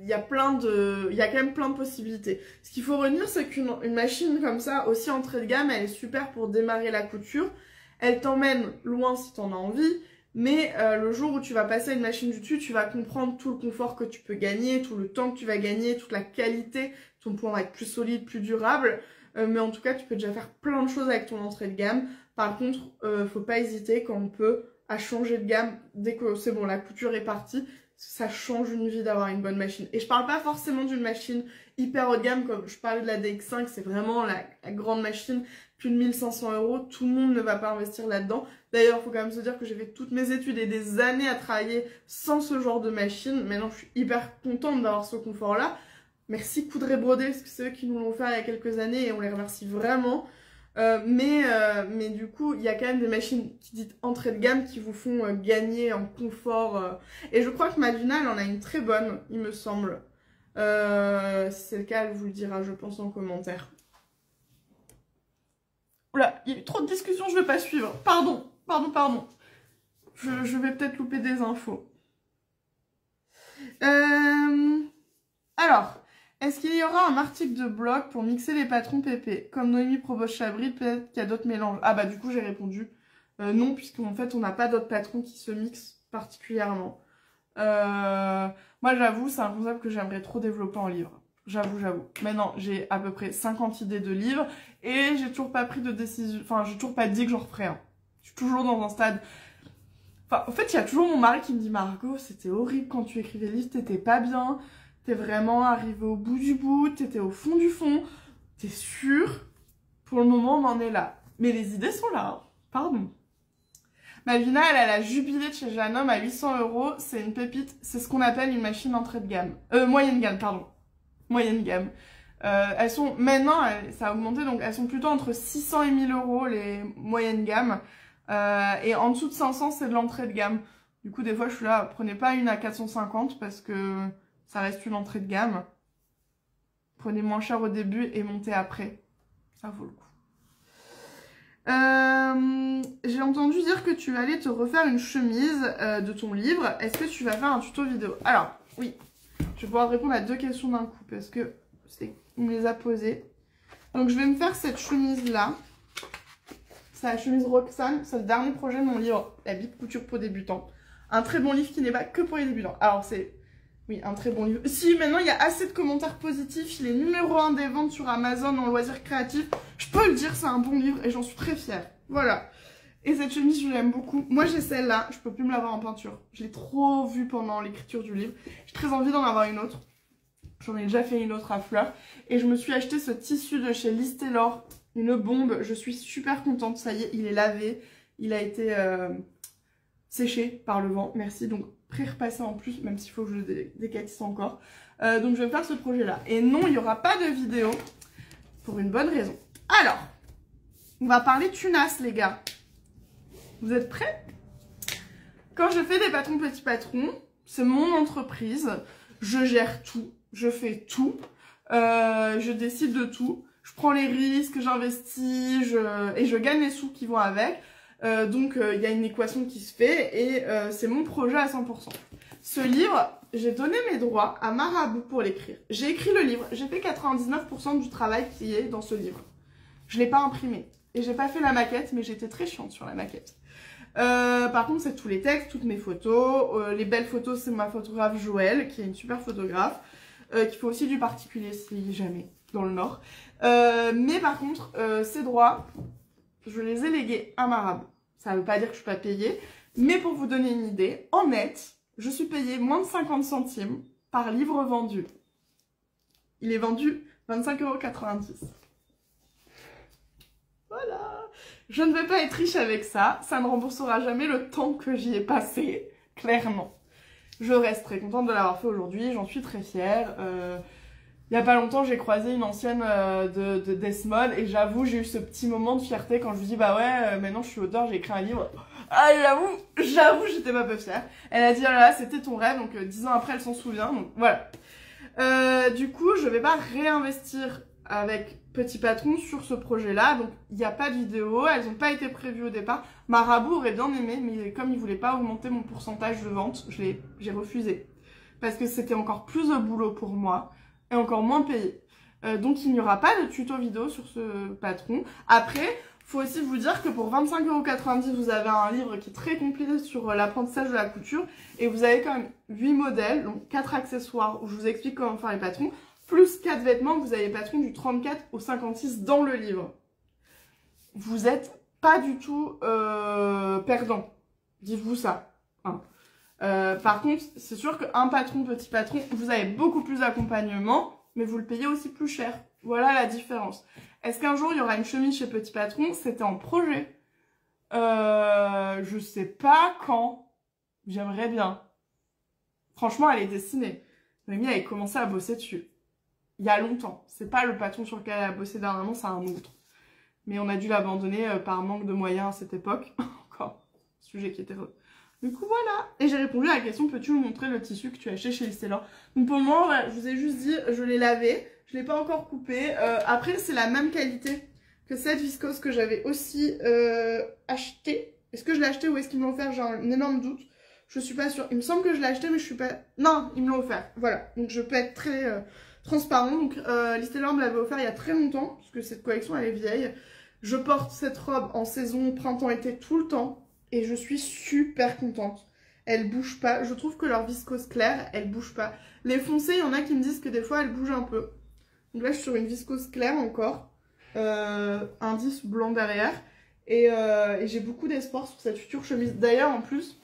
y a quand même plein de possibilités. Ce qu'il faut retenir, c'est qu'une machine comme ça, aussi entrée de gamme, elle est super pour démarrer la couture. Elle t'emmène loin si t'en as envie. Mais le jour où tu vas passer à une machine du dessus, tu vas comprendre tout le confort que tu peux gagner, tout le temps que tu vas gagner, toute la qualité. Ton point va être plus solide, plus durable. Mais en tout cas, tu peux déjà faire plein de choses avec ton entrée de gamme. Par contre, faut pas hésiter quand on peut à changer de gamme dès que c'est bon, la couture est partie. Ça change une vie d'avoir une bonne machine. Et je parle pas forcément d'une machine hyper haut de gamme comme je parlais de la DX5, c'est vraiment la grande machine, plus de 1500 €. Tout le monde ne va pas investir là-dedans. D'ailleurs, il faut quand même se dire que j'ai fait toutes mes études et des années à travailler sans ce genre de machine. Maintenant, je suis hyper contente d'avoir ce confort-là. Merci Coudre et Broder, parce que c'est eux qui nous l'ont fait il y a quelques années et on les remercie vraiment. Mais du coup, il y a quand même des machines qui dites entrée de gamme qui vous font gagner en confort. Et je crois que Malvina, elle en a une très bonne, il me semble. Si c'est le cas, elle vous le dira, je pense, en commentaire. Oula, il y a eu trop de discussions, je ne vais pas suivre. Pardon. Je vais peut-être louper des infos. Alors, Est-ce qu'il y aura un article de blog pour mixer les patrons PP? Comme Noémie Provost-Chabry, peut-être qu'il y a d'autres mélanges. Ah bah du coup j'ai répondu non, puisqu'en fait on n'a pas d'autres patrons qui se mixent particulièrement. Moi j'avoue, c'est un concept que j'aimerais trop développer en livre. J'avoue. Maintenant j'ai à peu près 50 idées de livres et j'ai toujours pas pris de décision, enfin j'ai toujours pas dit que j'en referais un. Je suis toujours dans un stade... Enfin, en fait, il y a toujours mon mari qui me dit « Margot, c'était horrible quand tu écrivais des livres, t'étais pas bien. T'es vraiment arrivée au bout du bout, t'étais au fond du fond. T'es sûre? Pour le moment, on en est là. Mais les idées sont là, hein. Pardon. » Malvina, elle a la jubilée de chez Janum à 800 €. C'est une pépite. C'est ce qu'on appelle une machine entrée de gamme. Moyenne gamme, pardon. Moyenne gamme. Elles sont, maintenant, ça a augmenté, donc elles sont plutôt entre 600 et 1000 € les moyennes gammes. Et en dessous de 500, c'est de l'entrée de gamme. Du coup, des fois, je suis là, prenez pas une à 450 parce que ça reste une entrée de gamme. Prenez moins cher au début et montez après. Ça vaut le coup. J'ai entendu dire que tu allais te refaire une chemise de ton livre. Est-ce que tu vas faire un tuto vidéo? Alors, oui. Je vais pouvoir répondre à 2 questions d'un coup parce que on me les a posées. Donc, je vais me faire cette chemise-là. C'est la chemise Roxane. C'est le dernier projet de mon livre, La Bible Couture pour débutants. Un très bon livre qui n'est pas que pour les débutants. Alors, c'est... Oui, un très bon livre. Si, maintenant, il y a assez de commentaires positifs. Il est numéro 1 des ventes sur Amazon en loisirs créatifs. Je peux le dire, c'est un bon livre et j'en suis très fière. Voilà. Et cette chemise, je l'aime beaucoup. Moi, j'ai celle-là. Je peux plus me l'avoir en peinture. Je l'ai trop vue pendant l'écriture du livre. J'ai très envie d'en avoir une autre. J'en ai déjà fait une autre à fleurs. Et je me suis acheté ce tissu de chez Liz Taylor. Une bombe. Je suis super contente. Ça y est, il est lavé. Il a été séché par le vent. Merci. Donc, pré-repassé en plus, même s'il faut que je le décatisse encore. Donc, je vais faire ce projet-là. Et non, il n'y aura pas de vidéo. Pour une bonne raison. Alors, on va parler tunas, les gars. Vous êtes prêts? Quand je fais des patrons petits patrons, c'est mon entreprise. Je gère tout. Je fais tout. Je décide de tout. Je prends les risques, j'investis et je gagne les sous qui vont avec. Donc, il y a une équation qui se fait et c'est mon projet à 100%. Ce livre, j'ai donné mes droits à Marabout pour l'écrire. J'ai écrit le livre. J'ai fait 99% du travail qui est dans ce livre. Je ne l'ai pas imprimé. Et j'ai pas fait la maquette, mais j'étais très chiante sur la maquette. Par contre, c'est tous les textes, toutes mes photos. Les belles photos, c'est ma photographe Joël, qui est une super photographe, qui fait aussi du particulier, si jamais, dans le Nord. Mais par contre, ces droits, je les ai légués à Marabout. Ça ne veut pas dire que je ne suis pas payée, mais pour vous donner une idée, en net, je suis payée moins de 50 centimes par livre vendu. Il est vendu 25,90 €. Voilà. Je ne vais pas être riche avec ça. Ça ne remboursera jamais le temps que j'y ai passé. Clairement. Je reste très contente de l'avoir fait aujourd'hui. J'en suis très fière. Il n'y a pas longtemps, j'ai croisé une ancienne de Desmond. Et j'avoue, j'ai eu ce petit moment de fierté quand je lui dis « Bah ouais, maintenant je suis auteur, j'ai écrit un livre. » Ah, j'avoue, j'étais pas peu fière. Elle a dit « Oh là là, c'était ton rêve. » Donc 10 ans après, elle s'en souvient. Donc voilà. Du coup, je vais pas réinvestir avec Petit Patron sur ce projet-là. Donc, il n'y a pas de vidéo. Elles n'ont pas été prévues au départ. Marabout aurait bien aimé, mais comme il voulait pas augmenter mon pourcentage de vente, j'ai refusé. Parce que c'était encore plus de boulot pour moi et encore moins payé. Donc, il n'y aura pas de tuto vidéo sur ce patron. Après, faut aussi vous dire que pour 25,90 €, vous avez un livre qui est très complet sur l'apprentissage de la couture. Et vous avez quand même 8 modèles, donc 4 accessoires où je vous explique comment faire les patrons. Plus 4 vêtements, vous avez les patrons du 34 au 56 dans le livre. Vous n'êtes pas du tout perdant. Dites-vous ça. Hein. Par contre, c'est sûr qu'un patron, petit patron, vous avez beaucoup plus d'accompagnement, mais vous le payez aussi plus cher. Voilà la différence. Est-ce qu'un jour, il y aura une chemise chez Petit Patron? C'était en projet. Je sais pas quand. J'aimerais bien. Franchement, elle est dessinée. Noémie avait commencé à bosser dessus. Il y a longtemps. C'est pas le patron sur lequel elle a bossé dernièrement, c'est un autre. Mais on a dû l'abandonner par manque de moyens à cette époque. Encore. Sujet qui était... Du coup, voilà. Et j'ai répondu à la question, peux-tu nous montrer le tissu que tu as acheté chez Liz Taylor? Donc pour le moment, voilà, je vous ai juste dit, je l'ai lavé. Je l'ai pas encore coupé. Après, c'est la même qualité que cette viscose que j'avais aussi achetée. Est-ce que je l'ai acheté ou est-ce qu'ils me l'ont offert? J'ai un énorme doute. Je suis pas sûre. Il me semble que je l'ai acheté, mais je suis pas... Non, ils me l'ont offert. Voilà. Donc je peux être très transparent. Donc Liz Taylor me l'avait offert il y a très longtemps, parce que cette collection elle est vieille. Je porte cette robe en saison printemps-été tout le temps et je suis super contente. Elle bouge pas. Je trouve que leur viscose claire, elle bouge pas. Les foncés, il y en a qui me disent que des fois elle bouge un peu. Donc là je suis sur une viscose claire encore, indice blanc derrière. Et j'ai beaucoup d'espoir sur cette future chemise. D'ailleurs en plus,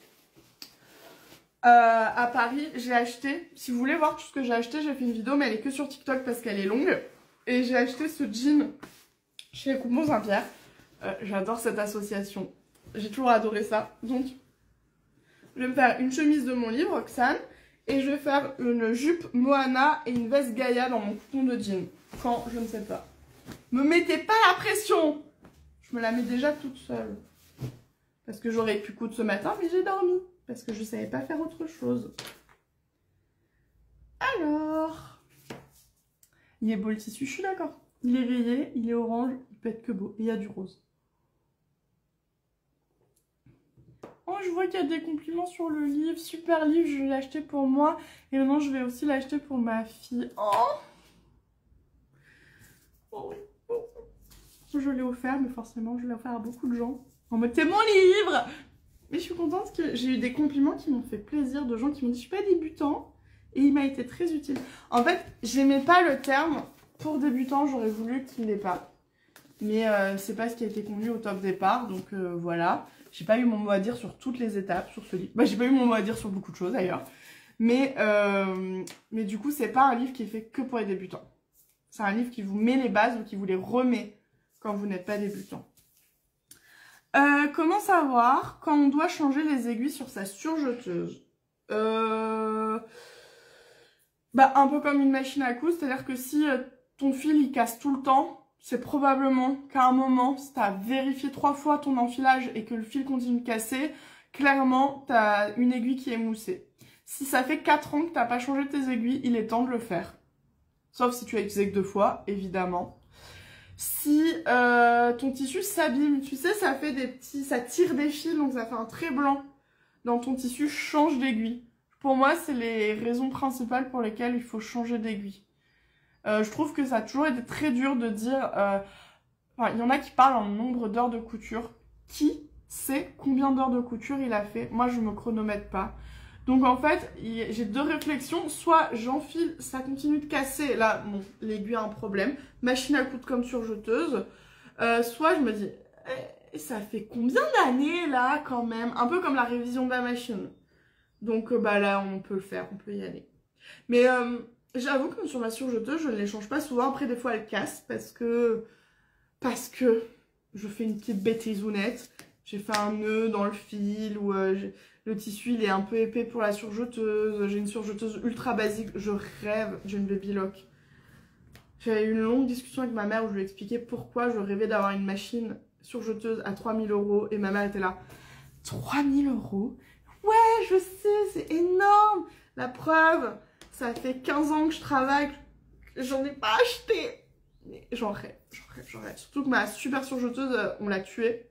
à Paris, j'ai acheté, si vous voulez voir tout ce que j'ai acheté, j'ai fait une vidéo mais elle est que sur TikTok parce qu'elle est longue. Et j'ai acheté ce jean chez Coupon Saint-Pierre. J'adore cette association. J'ai toujours adoré ça. Donc, je vais me faire une chemise de mon livre, Roxane. Et je vais faire une jupe Moana et une veste Gaïa dans mon coupon de jean. Quand, je ne sais pas. Me mettez pas la pression! Je me la mets déjà toute seule. Parce que j'aurais pu coudre ce matin, mais j'ai dormi. Parce que je savais pas faire autre chose. Alors... Il est beau le tissu, je suis d'accord. Il est rayé, il est orange, il peut être que beau. Et il y a du rose. Oh, je vois qu'il y a des compliments sur le livre. Super livre, je l'ai acheté pour moi. Et maintenant, je vais aussi l'acheter pour ma fille. Oh, je l'ai offert, mais forcément, je l'ai offert à beaucoup de gens. En mode, c'est mon livre! Mais je suis contente que j'ai eu des compliments qui m'ont fait plaisir, de gens qui m'ont dit, je suis pas débutant. Et il m'a été très utile. En fait, j'aimais pas le terme... Pour débutant, j'aurais voulu qu'il l'ait pas. Mais c'est pas ce qui a été convenu au top départ. Donc voilà. J'ai pas eu mon mot à dire sur toutes les étapes sur ce livre. Bah, j'ai pas eu mon mot à dire sur beaucoup de choses d'ailleurs. Mais du coup, c'est pas un livre qui est fait que pour les débutants. C'est un livre qui vous met les bases ou qui vous les remet quand vous n'êtes pas débutant. Comment savoir quand on doit changer les aiguilles sur sa surjeteuse? Bah, un peu comme une machine à coudre. C'est-à-dire que si... ton fil il casse tout le temps, c'est probablement qu'à un moment, si tu as vérifié 3 fois ton enfilage et que le fil continue de casser, clairement, tu as une aiguille qui est moussée. Si ça fait 4 ans que tu n'as pas changé tes aiguilles, il est temps de le faire. Sauf si tu as utilisé que 2 fois, évidemment. Si ton tissu s'abîme, tu sais, ça fait des petits, ça tire des fils, donc ça fait un trait blanc dans ton tissu, change d'aiguille. Pour moi, c'est les raisons principales pour lesquelles il faut changer d'aiguille. Je trouve que ça a toujours été très dur de dire... il y en a qui parlent en nombre d'heures de couture. Qui sait combien d'heures de couture il a fait? Moi, je me chronomètre pas. Donc, en fait, j'ai 2 réflexions. Soit j'enfile, ça continue de casser. Là, bon, l'aiguille a un problème. Machine à coudre comme surjeteuse. Soit je me dis, ça fait combien d'années, là, quand même? Un peu comme la révision de la machine. Donc, bah là, on peut le faire. On peut y aller. Mais... j'avoue que sur ma surjeteuse, je ne les change pas souvent. Après, des fois, elles cassent parce que je fais une petite bêtisounette. J'ai fait un nœud dans le fil ou le tissu, il est un peu épais pour la surjeteuse. J'ai une surjeteuse ultra basique. Je rêve d'une baby lock. J'avais eu une longue discussion avec ma mère où je lui expliquais pourquoi je rêvais d'avoir une machine surjeteuse à 3000 €. Et ma mère était là. 3000 €? Ouais, je sais, c'est énorme. La preuve... Ça fait 15 ans que je travaille, j'en ai pas acheté. Mais j'en rêve. Surtout que ma super surjeteuse, on l'a tuée.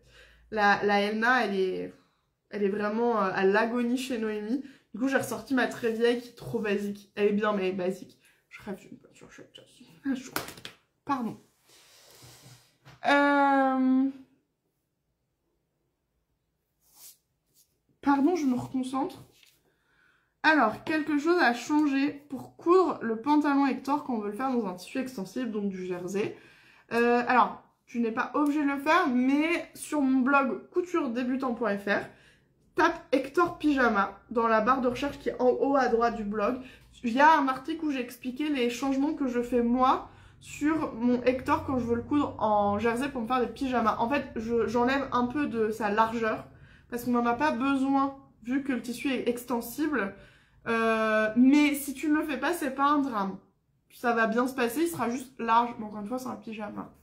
La Elna, elle est vraiment à l'agonie chez Noémie. Du coup, j'ai ressorti ma très vieille qui est trop basique. Elle est bien, mais elle est basique. Je rêve d'une bonne surjeteuse. Un jour. Pardon. Pardon, je me reconcentre. Alors, quelque chose à changer pour coudre le pantalon Hector quand on veut le faire dans un tissu extensible, donc du jersey. Alors, tu n'es pas obligé de le faire, mais sur mon blog couturedébutant.fr, tape Hector pyjama dans la barre de recherche qui est en haut à droite du blog. Il y a un article où j'ai expliqué les changements que je fais moi sur mon Hector quand je veux le coudre en jersey pour me faire des pyjamas. En fait, j'enlève un peu de sa largeur parce qu'on n'en a pas besoin vu que le tissu est extensible. Mais si tu ne le fais pas, c'est pas un drame. Ça va bien se passer, il sera juste large. Bon, encore une fois, c'est un pyjama.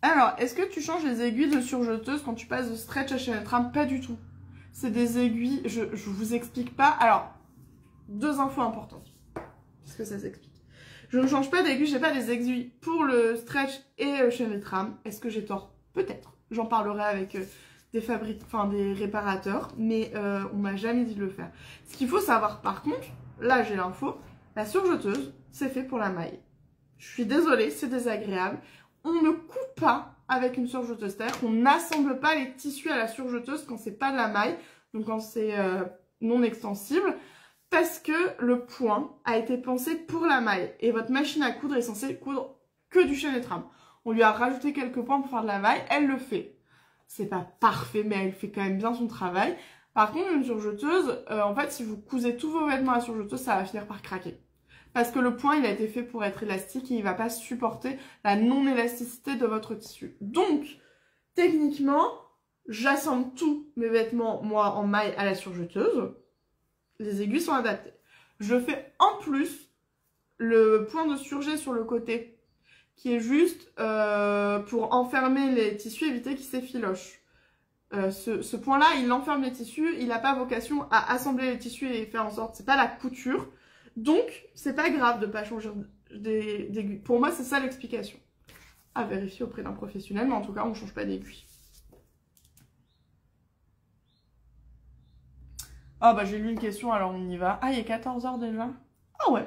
Alors, est-ce que tu changes les aiguilles de surjeteuse quand tu passes de stretch à chaîne trame? Pas du tout. C'est des aiguilles, je vous explique pas. Alors, 2 infos importantes. Parce que ça s'explique. Je ne change pas d'aiguille, j'ai pas des aiguilles pour le stretch et chaîne trame. Est-ce que j'ai tort? Peut-être. J'en parlerai avec des réparateurs, mais on m'a jamais dit de le faire. Ce qu'il faut savoir par contre, là j'ai l'info, la surjeteuse, c'est fait pour la maille. Je suis désolée, c'est désagréable. On ne coupe pas avec une surjeteuse, c'est-à-dire qu'on n'assemble pas les tissus à la surjeteuse quand c'est pas de la maille, donc quand c'est non extensible, parce que le point a été pensé pour la maille et votre machine à coudre est censée coudre que du chaîne et trame. On lui a rajouté quelques points pour faire de la maille, elle le fait. C'est pas parfait, mais elle fait quand même bien son travail. Par contre, une surjeteuse, en fait, si vous cousez tous vos vêtements à la surjeteuse, ça va finir par craquer. Parce que le point, il a été fait pour être élastique et il va pas supporter la non-élasticité de votre tissu. Donc, techniquement, j'assemble tous mes vêtements, moi, en maille à la surjeteuse. Les aiguilles sont adaptées. Je fais en plus le point de surjet sur le côté, qui est juste pour enfermer les tissus, éviter qu'ils s'effilochent. Ce point-là, il enferme les tissus, il n'a pas vocation à assembler les tissus et faire en sorte, c'est pas la couture. Donc, c'est pas grave de pas changer d'aiguille. Pour moi, c'est ça l'explication. À vérifier auprès d'un professionnel, mais en tout cas, on ne change pas d'aiguille. Ah bah j'ai lu une question, alors on y va. Ah, il est 14 h déjà. Ah ouais.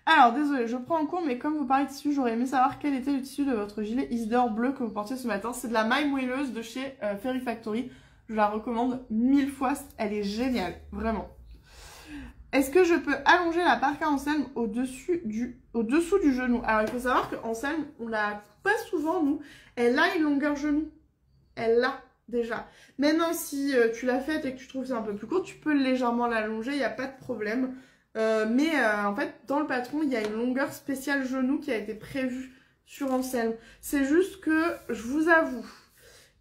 Alors, désolé, je prends en cours, mais comme vous parlez de tissu, j'aurais aimé savoir quel était le tissu de votre gilet Isidore bleu que vous portiez ce matin. C'est de la maille moelleuse de chez Fairy Factory. Je la recommande 1000 fois, elle est géniale, vraiment. Est-ce que je peux allonger la parka Anselme au-dessous du genou? Alors, il faut savoir qu'Anselme, on la coupe pas souvent, nous. Elle a une longueur genou. Elle l'a déjà. Maintenant, si tu l'as faite et que tu trouves que c'est un peu plus court, tu peux légèrement l'allonger, il n'y a pas de problème. En fait, dans le patron, il y a une longueur spéciale genou qui a été prévue sur Anselme. C'est juste que, je vous avoue,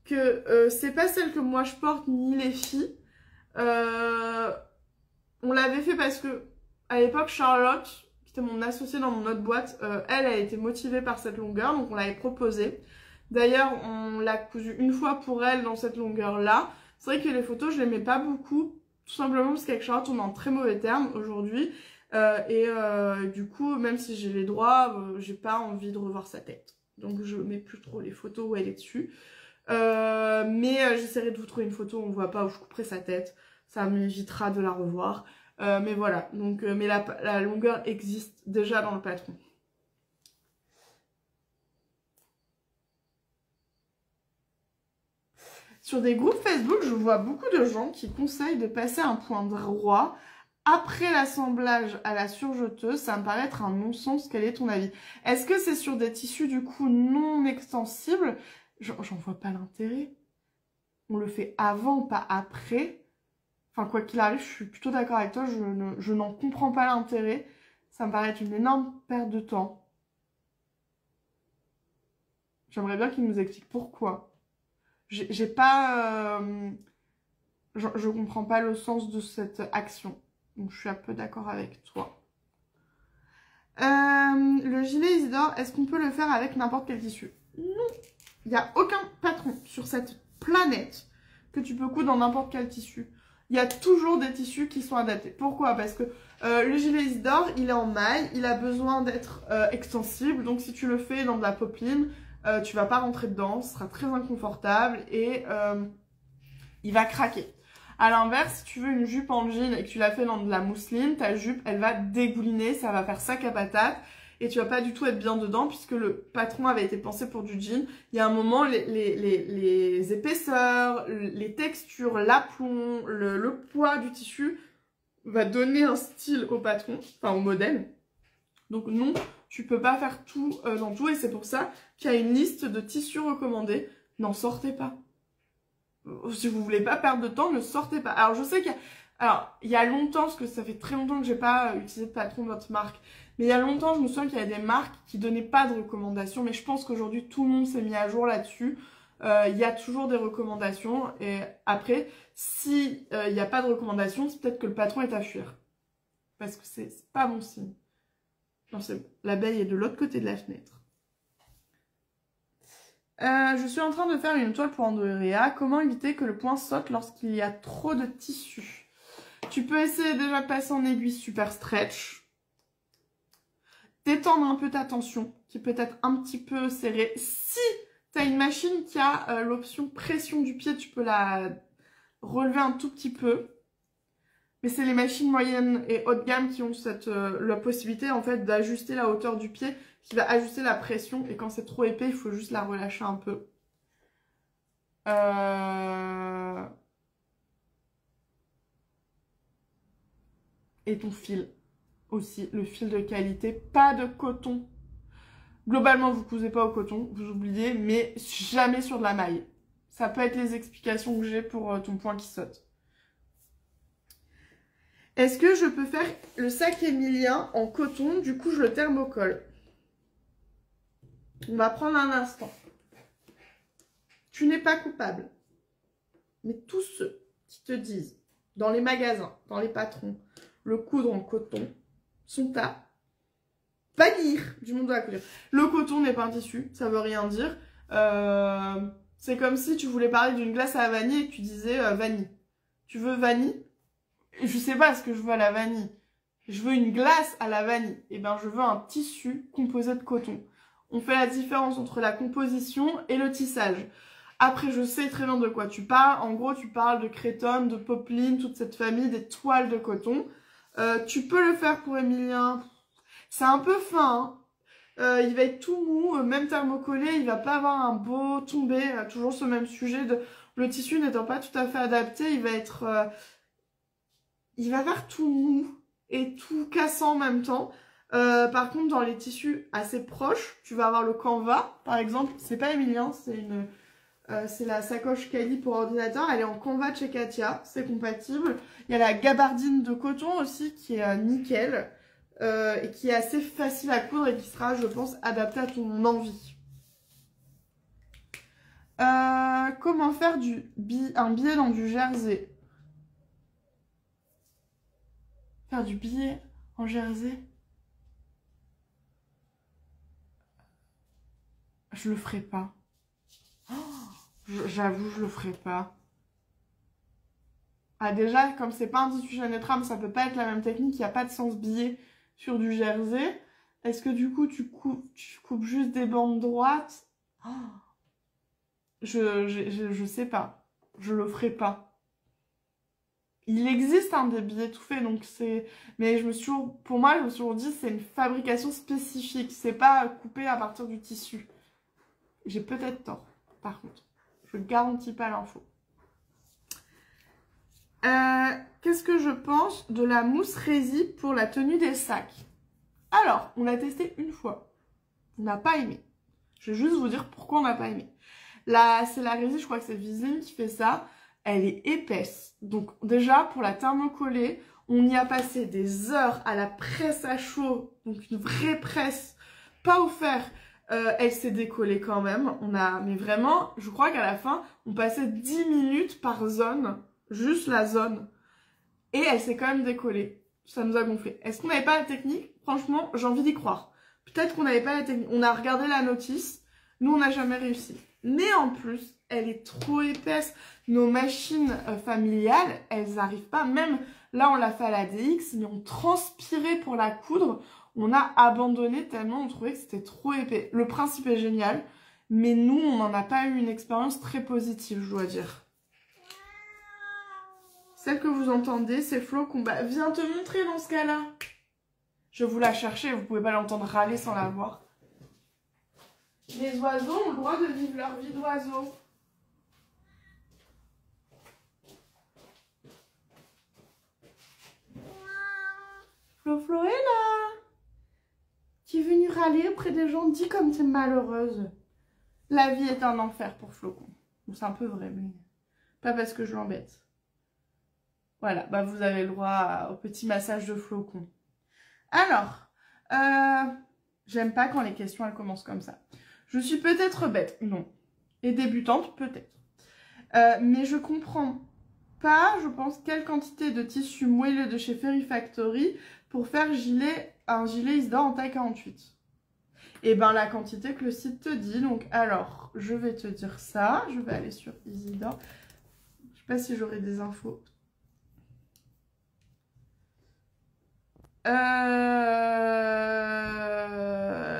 que c'est pas celle que moi je porte, ni les filles. On l'avait fait parce que, à l'époque, Charlotte, qui était mon associée dans mon autre boîte, elle a été motivée par cette longueur, donc on l'avait proposée. D'ailleurs, on l'a cousu une fois pour elle dans cette longueur-là. C'est vrai que les photos, je les mets pas beaucoup, tout simplement parce qu'avec Charlotte, on est en très mauvais termes aujourd'hui. Du coup, même si j'ai les droits, j'ai pas envie de revoir sa tête. Donc, je mets plus trop les photos où elle est dessus. J'essaierai de vous trouver une photo où on voit pas où je couperai sa tête. Ça m'évitera de la revoir. Mais voilà, donc, mais la longueur existe déjà dans le patron. Sur des groupes Facebook, je vois beaucoup de gens qui conseillent de passer un point droit après l'assemblage à la surjeteuse. Ça me paraît être un non-sens. Quel est ton avis? Est-ce que c'est sur des tissus du coup non extensibles? J'en vois pas l'intérêt. On le fait avant, pas après. Enfin, quoi qu'il arrive, je suis plutôt d'accord avec toi. Je n'en comprends pas l'intérêt. Ça me paraît être une énorme perte de temps. J'aimerais bien qu'il nous explique pourquoi. J'ai pas... je comprends pas le sens de cette action. Donc je suis un peu d'accord avec toi. Le gilet Isidore, est-ce qu'on peut le faire avec n'importe quel tissu? Non. Il n'y a aucun patron sur cette planète que tu peux coudre dans n'importe quel tissu. Il y a toujours des tissus qui sont adaptés. Pourquoi? Parce que le gilet Isidore, il est en maille, il a besoin d'être extensible. Donc si tu le fais dans de la popeline, tu vas pas rentrer dedans, ce sera très inconfortable et il va craquer. À l'inverse, si tu veux une jupe en jean et que tu la fais dans de la mousseline, ta jupe, elle va dégouliner, ça va faire sac à patate et tu vas pas du tout être bien dedans puisque le patron avait été pensé pour du jean. Il y a un moment, les épaisseurs, les textures, l'aplomb, le poids du tissu va donner un style au patron, enfin au modèle. Donc non, tu peux pas faire tout dans tout et c'est pour ça qu'il y a une liste de tissus recommandés. N'en sortez pas. Si vous voulez pas perdre de temps, ne sortez pas. Alors je sais qu'il y a... Alors, il y a longtemps, parce que ça fait très longtemps que j'ai pas utilisé de patron de votre marque, mais il y a longtemps, je me souviens qu'il y a des marques qui donnaient pas de recommandations, mais je pense qu'aujourd'hui, tout le monde s'est mis à jour là-dessus. Il y a toujours des recommandations, et après, si il n'y a pas de recommandations, c'est peut-être que le patron est à fuir. Parce que c'est pas bon signe. Non, c'est bon. L'abeille est de l'autre côté de la fenêtre. Je suis en train de faire une toile pour Andrea. Comment éviter que le point saute lorsqu'il y a trop de tissu? Tu peux essayer déjà de passer en aiguille super stretch. Détendre un peu ta tension, qui peut être un petit peu serrée. Si Tu as une machine qui a l'option pression du pied, tu peux la relever un tout petit peu. Mais c'est les machines moyennes et haut de gamme qui ont la possibilité en fait d'ajuster la hauteur du pied, qui va ajuster la pression. Et quand c'est trop épais, il faut juste la relâcher un peu. Et ton fil aussi, le fil de qualité, pas de coton. Globalement, vous cousez pas au coton, vous oubliez, mais jamais sur de la maille. Ça peut être les explications que j'ai pour ton point qui saute. Est-ce que je peux faire le sac Émilien en coton? Du coup, je le thermocolle. On va prendre un instant. Tu n'es pas coupable. Mais tous ceux qui te disent, dans les magasins, dans les patrons, le coudre en coton, sont à bannir du monde de la couture. Le coton n'est pas un tissu, ça veut rien dire. C'est comme si tu voulais parler d'une glace à la vanille et que tu disais vanille. Tu veux vanille? Je sais pas ce que je veux à la vanille. Je veux une glace à la vanille. Et ben je veux un tissu composé de coton. On fait la différence entre la composition et le tissage. Après, je sais très bien de quoi tu parles. En gros, tu parles de crétonne, de popeline, toute cette famille, des toiles de coton. Tu peux le faire pour Émilien. C'est un peu fin, hein. Il va être tout mou, même thermocollé, il va pas avoir un beau tombé. Toujours ce même sujet de le tissu n'étant pas tout à fait adapté, il va être... il va faire tout mou et tout cassant en même temps. Par contre, dans les tissus assez proches, tu vas avoir le Canva, par exemple. C'est pas Émilien, c'est la sacoche Kali pour ordinateur. Elle est en Canva de chez Katia, c'est compatible. Il y a la gabardine de coton aussi qui est nickel. Et qui est assez facile à coudre et qui sera, je pense, adapté à ton envie. Comment faire un billet dans du jersey? Faire du billet en jersey? Je le ferai pas. Oh, j'avoue, je le ferai pas. Ah, déjà, comme c'est pas un tissu chaîne de trame, ça peut pas être la même technique, il n'y a pas de sens billet sur du jersey. Est-ce que du coup tu coupes juste des bandes droites? Oh, je sais pas. Je le ferai pas. Il existe des billets tout faits, donc c'est... Mais pour moi, je me suis toujours dit, c'est une fabrication spécifique. C'est pas coupé à partir du tissu. J'ai peut-être tort, par contre. Je garantis pas l'info. Qu'est-ce que je pense de la mousse résine pour la tenue des sacs? Alors, on l'a testé une fois. On n'a pas aimé. Je vais juste vous dire pourquoi on n'a pas aimé. Là, c'est la résine, je crois que c'est Viseline qui fait ça. Elle est épaisse. Donc déjà, pour la thermocoller, on y a passé des heures à la presse à chaud. Donc une vraie presse, pas au fer. Elle s'est décollée quand même. Mais vraiment, je crois qu'à la fin, on passait 10 minutes par zone. Juste la zone. Et elle s'est quand même décollée. Ça nous a gonflé. Est-ce qu'on n'avait pas la technique? Franchement, j'ai envie d'y croire. Peut-être qu'on n'avait pas la technique. On a regardé la notice. Nous, on n'a jamais réussi. Mais en plus, elle est trop épaisse. Nos machines familiales, elles n'arrivent pas. Même là, on l'a fait à la DX, mais on transpirait pour la coudre. On a abandonné tellement on trouvait que c'était trop épais. Le principe est génial. Mais nous, on n'en a pas eu une expérience très positive, je dois dire. Celle que vous entendez, c'est Flo Combat. Viens te montrer dans ce cas-là. Je vais vous la chercher, vous pouvez pas l'entendre râler sans la voir. Les oiseaux ont le droit de vivre leur vie d'oiseau. Flo est là. Qui est venu râler auprès des gens. Dis comme t'es malheureuse. La vie est un enfer pour Flocon. Bon, c'est un peu vrai, mais pas parce que je l'embête. Voilà, bah vous avez le droit au petit massage de Flocon. Alors, j'aime pas quand les questions elles commencent comme ça. Je suis peut-être bête, non. Et débutante, peut-être. Mais je comprends pas, je pense, quelle quantité de tissu moelleux de chez Fairy Factory pour faire un gilet Isidore en taille 48. Et ben la quantité que le site te dit. Donc alors, je vais te dire ça. Je vais aller sur Isidore. Je sais pas si j'aurai des infos.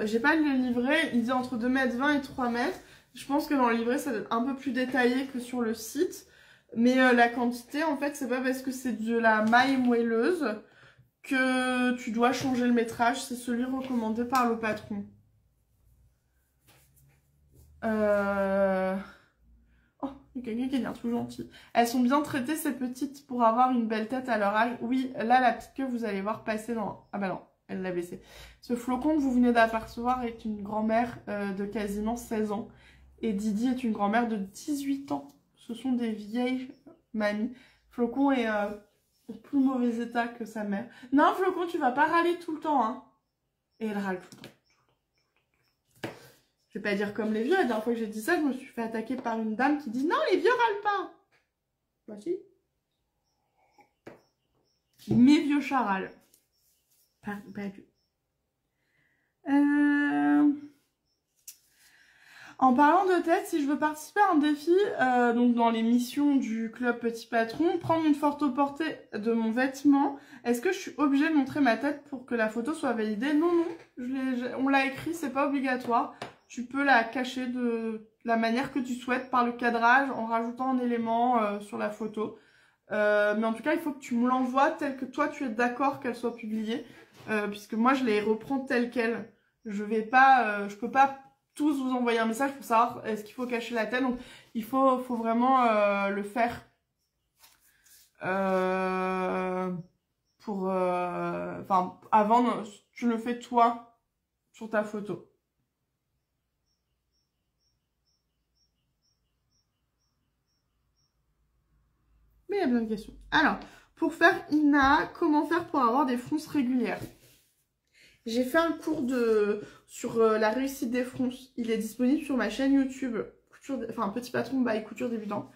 J'ai pas le livret, il dit entre 2,20 m et 3 m. Je pense que dans le livret, ça doit être un peu plus détaillé que sur le site. Mais la quantité, en fait, c'est pas parce que c'est de la maille moelleuse que tu dois changer le métrage. C'est celui recommandé par le patron. Oh, il y a quelqu'un qui est bien tout gentil. Elles sont bien traitées, ces petites, pour avoir une belle tête à leur âge. Oui, là, la petite queue, vous allez voir passer dans... Ah bah non, elle l'a baissé. Ce flocon que vous venez d'apercevoir est une grand-mère de quasiment 16 ans. Et Didi est une grand-mère de 18 ans. Ce sont des vieilles mamies. Flocon est en plus mauvais état que sa mère. Non, Flocon, tu vas pas râler tout le temps, hein. Et elle râle tout le temps. Je vais pas dire comme les vieux. La dernière fois que j'ai dit ça, je me suis fait attaquer par une dame qui dit « Non, les vieux râlent pas !» Voici. Mes vieux chats râlent. Pas du. En parlant de tête, si je veux participer à un défi, donc dans les missions du club Petit Patron, prendre une photo portée de mon vêtement, est-ce que je suis obligée de montrer ma tête pour que la photo soit validée? Non, non, on l'a écrit, c'est pas obligatoire. Tu peux la cacher de la manière que tu souhaites par le cadrage en rajoutant un élément sur la photo. Mais en tout cas, il faut que tu me l'envoies tel que toi tu es d'accord qu'elle soit publiée, puisque moi je les reprends telles quelles. Je peux pas tous vous envoyer un message pour savoir est-ce qu'il faut cacher la tête. Donc il faut vraiment le faire enfin avant tu le fais toi sur ta photo. Mais il y a plein de questions. Alors, pour faire Ina, comment faire pour avoir des fronces régulières? J'ai fait un cours sur la réussite des fronces. Il est disponible sur ma chaîne YouTube, Petit Patron by Couture Débutant.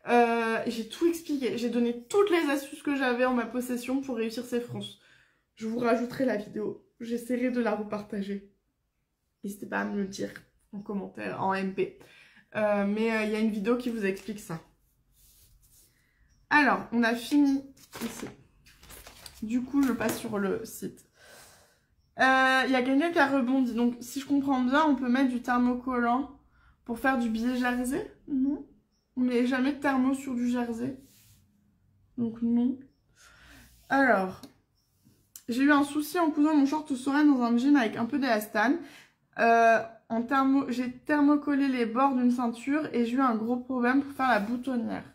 J'ai tout expliqué. J'ai donné toutes les astuces que j'avais en ma possession pour réussir ces fronces. Je vous rajouterai la vidéo. J'essaierai de la repartager. N'hésitez pas à me le dire en commentaire, en MP. Mais il y a une vidéo qui vous explique ça. Alors, on a fini ici. Du coup, je passe sur le site. Il y a quelqu'un qui a rebondi. Donc, si je comprends bien, on peut mettre du thermocollant pour faire du billet jersey. Non. On met jamais de thermo sur du jersey. Donc, non. Alors, j'ai eu un souci en cousant mon short sereine dans un jean avec un peu d'élastane. J'ai thermocollé les bords d'une ceinture et j'ai eu un gros problème pour faire la boutonnière.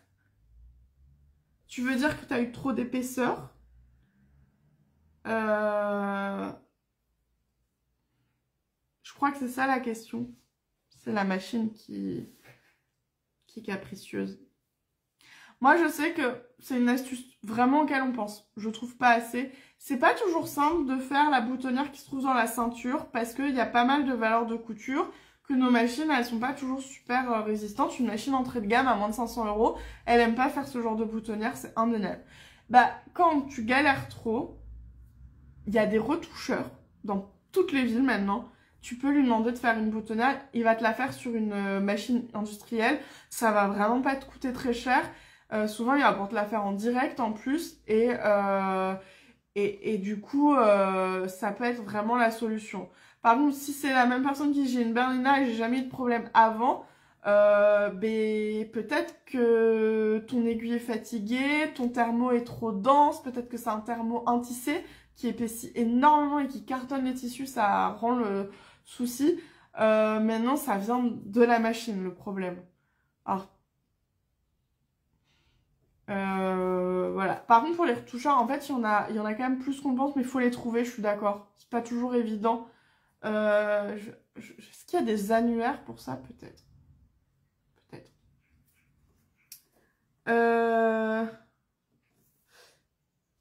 Tu veux dire que tu as eu trop d'épaisseur? Je crois que c'est ça la question. C'est la machine qui est capricieuse. Moi, je sais que c'est une astuce vraiment auquel on pense. Je trouve pas assez. C'est pas toujours simple de faire la boutonnière qui se trouve dans la ceinture parce qu'il y a pas mal de valeurs de couture, que nos machines, elles sont pas toujours super résistantes. Une machine entrée de gamme à moins de 500 €, elle aime pas faire ce genre de boutonnière, c'est indéniable. Bah, quand tu galères trop, il y a des retoucheurs dans toutes les villes maintenant. Tu peux lui demander de faire une boutonnière, il va te la faire sur une machine industrielle. Ça va vraiment pas te coûter très cher. Souvent, il va pour te la faire en direct en plus. Et du coup, ça peut être vraiment la solution. Par contre, si c'est la même personne qui dit j'ai une berlina et j'ai jamais eu de problème avant, peut-être que ton aiguille est fatiguée, ton thermo est trop dense, peut-être que c'est un thermo intissé qui épaissit énormément et qui cartonne les tissus, ça rend le souci. Maintenant, ça vient de la machine, le problème. Alors, voilà. Par contre, pour les retoucheurs, en fait, il y en a quand même plus qu'on pense, mais il faut les trouver, je suis d'accord. C'est pas toujours évident. Est-ce qu'il y a des annuaires pour ça? Peut-être. Peut-être.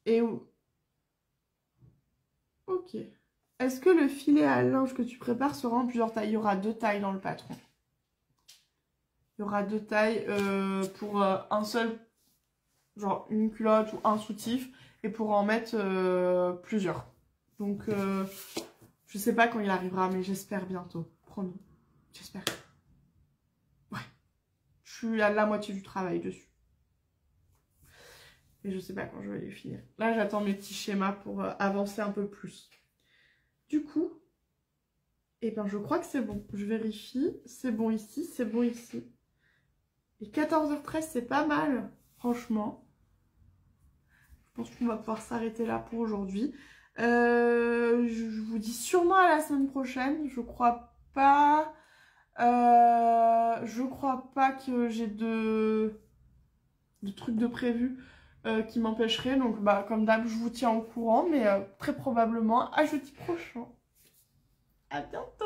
Et où? Ok. Est-ce que le filet à linge que tu prépares sera en plusieurs tailles? Il y aura 2 tailles dans le patron. Il y aura 2 tailles pour un seul, genre une culotte ou un soutif, et pour en mettre plusieurs. Donc, je sais pas quand il arrivera, mais j'espère bientôt. Promis. J'espère. Ouais. Je suis à la moitié du travail dessus. Et je sais pas quand je vais les finir. Là, j'attends mes petits schémas pour avancer un peu plus. Du coup, Et ben je crois que c'est bon. Je vérifie. C'est bon ici, c'est bon ici. Et 14h13, c'est pas mal, franchement. Je pense qu'on va pouvoir s'arrêter là pour aujourd'hui. Je vous dis sûrement à la semaine prochaine. Je crois pas que j'ai de trucs de prévu qui m'empêcheraient. Donc bah comme d'hab, je vous tiens au courant. Mais très probablement à jeudi prochain. À bientôt!